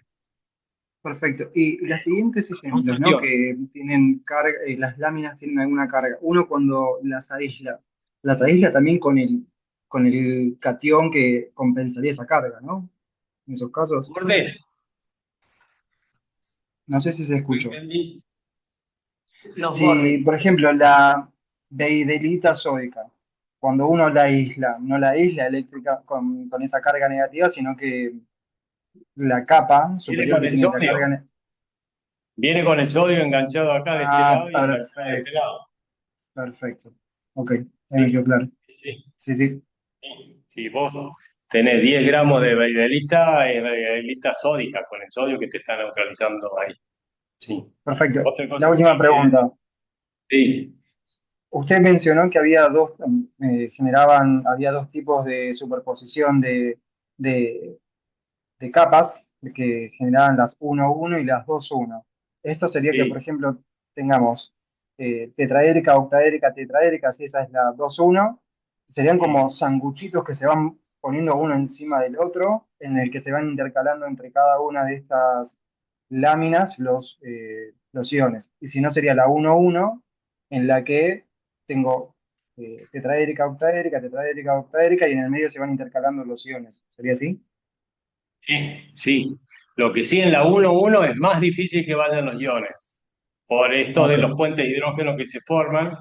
Perfecto. Y las siguientes ejemplos, ¿no? Que tienen carga, las láminas tienen alguna carga. Uno cuando las aísla también con el catión que compensaría esa carga, ¿no? En esos casos. ¿Bordes? No sé si se escuchó. Los Si, bordes. por ejemplo, hidrelita sódica. Cuando uno la aísla, no la aísla eléctrica con esa carga negativa, sino que la capa Viene superior con que el tiene la sodio. carga negativa. Viene con el sodio enganchado acá de este lado y enganchado de este Perfecto, lado. perfecto. Ok, ahí me quedó Sí, claro. sí, Sí, sí, sí. Si vos tenés 10 gramos de hidrelita, es hidrelita sódica, con el sodio que te está neutralizando ahí. Sí. perfecto. Otra La cosa última pregunta. sí, Usted mencionó que había había dos tipos de superposición de, de capas que generaban las 1,1 y las 2,1. Esto sería que, por sí, ejemplo, tengamos tetraédrica, octaédrica, tetraédrica, si esa es la 2,1, serían como sanguchitos que se van poniendo uno encima del otro, en el que se van intercalando entre cada una de estas láminas los iones. Y si no, sería la 1,1, en la que tengo tetraédrica, octaédrica, tetraédrica, octaédrica, y en el medio se van intercalando los iones. ¿Sería así? sí, sí. Lo que sí en la 1,1 es más difícil que vayan los iones. Por esto de Ok, los puentes de hidrógeno que se forman,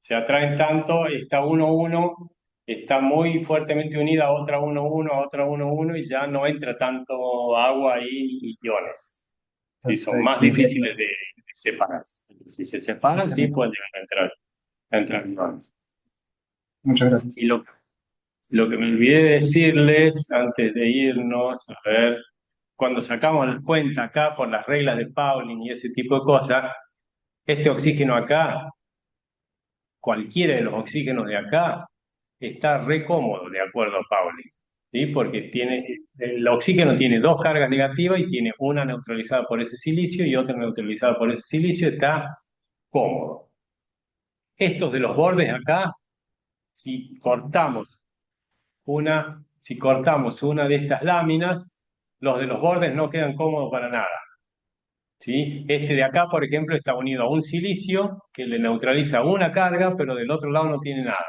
se atraen tanto, esta 1,1 está muy fuertemente unida a otra 1,1, a otra 1,1 y ya no entra tanto agua y iones. Sí, son más perfecto, me queda difíciles claro. de separar. Si se separan, sí Excelente. pueden llegar a entrar iones. Muchas gracias. Y lo que me olvidé de decirles antes de irnos, a ver, cuando sacamos las cuentas acá por las reglas de Pauling y ese tipo de cosas, este oxígeno acá, cualquiera de los oxígenos de acá, está re cómodo de acuerdo a Pauling, ¿sí? Porque el oxígeno tiene dos cargas negativas y tiene una neutralizada por ese silicio y otra neutralizada por ese silicio, está cómodo. Estos de los bordes acá, si cortamos una de estas láminas, los de los bordes no quedan cómodos para nada. ¿Sí? Este de acá, por ejemplo, está unido a un silicio que le neutraliza una carga, pero del otro lado no tiene nada.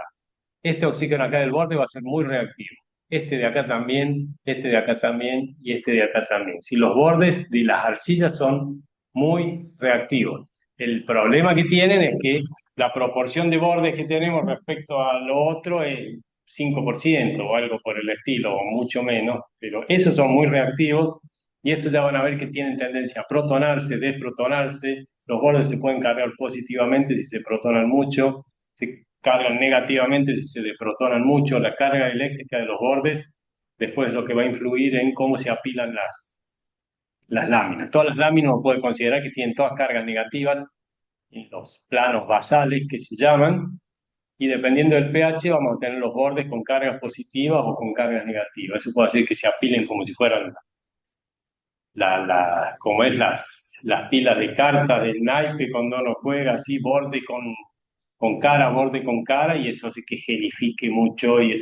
Este oxígeno acá del borde va a ser muy reactivo. Este de acá también, este de acá también y este de acá también. Si los bordes de las arcillas son muy reactivos. El problema que tienen es que la proporción de bordes que tenemos respecto a lo otro es 5% o algo por el estilo, o mucho menos, pero esos son muy reactivos y estos ya van a ver que tienen tendencia a protonarse, desprotonarse. Los bordes se pueden cargar positivamente si se protonan mucho, se cargan negativamente si se desprotonan mucho. La carga eléctrica de los bordes después es lo que va a influir en cómo se apilan las láminas. Todas las láminas uno puede considerar que tienen todas cargas negativas en los planos basales que se llaman, y dependiendo del pH vamos a tener los bordes con cargas positivas o con cargas negativas. Eso puede hacer que se apilen como si fueran como es las pilas de cartas del naipe cuando uno juega así, borde con cara, borde con cara, y eso hace que gelifique mucho y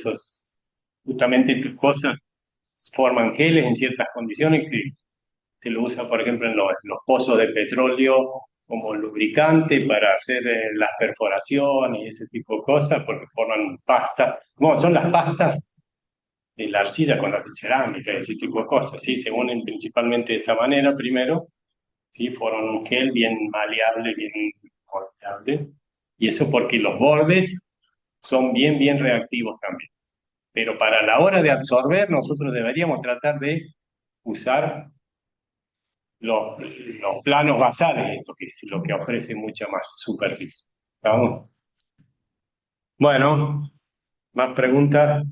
justamente tus cosas forman geles en ciertas condiciones que se lo usa, por ejemplo, en los pozos de petróleo como lubricante para hacer las perforaciones y ese tipo de cosas, porque forman pasta. Bueno, son las pastas de la arcilla con la cerámica y ese tipo de cosas, ¿sí? Se unen principalmente de esta manera primero, ¿sí? Forman un gel bien maleable, bien moldeable, y eso porque los bordes son bien, bien reactivos también. Pero para la hora de absorber, nosotros deberíamos tratar de usar los planos basales, porque es lo que ofrece mucha más superficie. ¿Estamos? Bueno, más preguntas.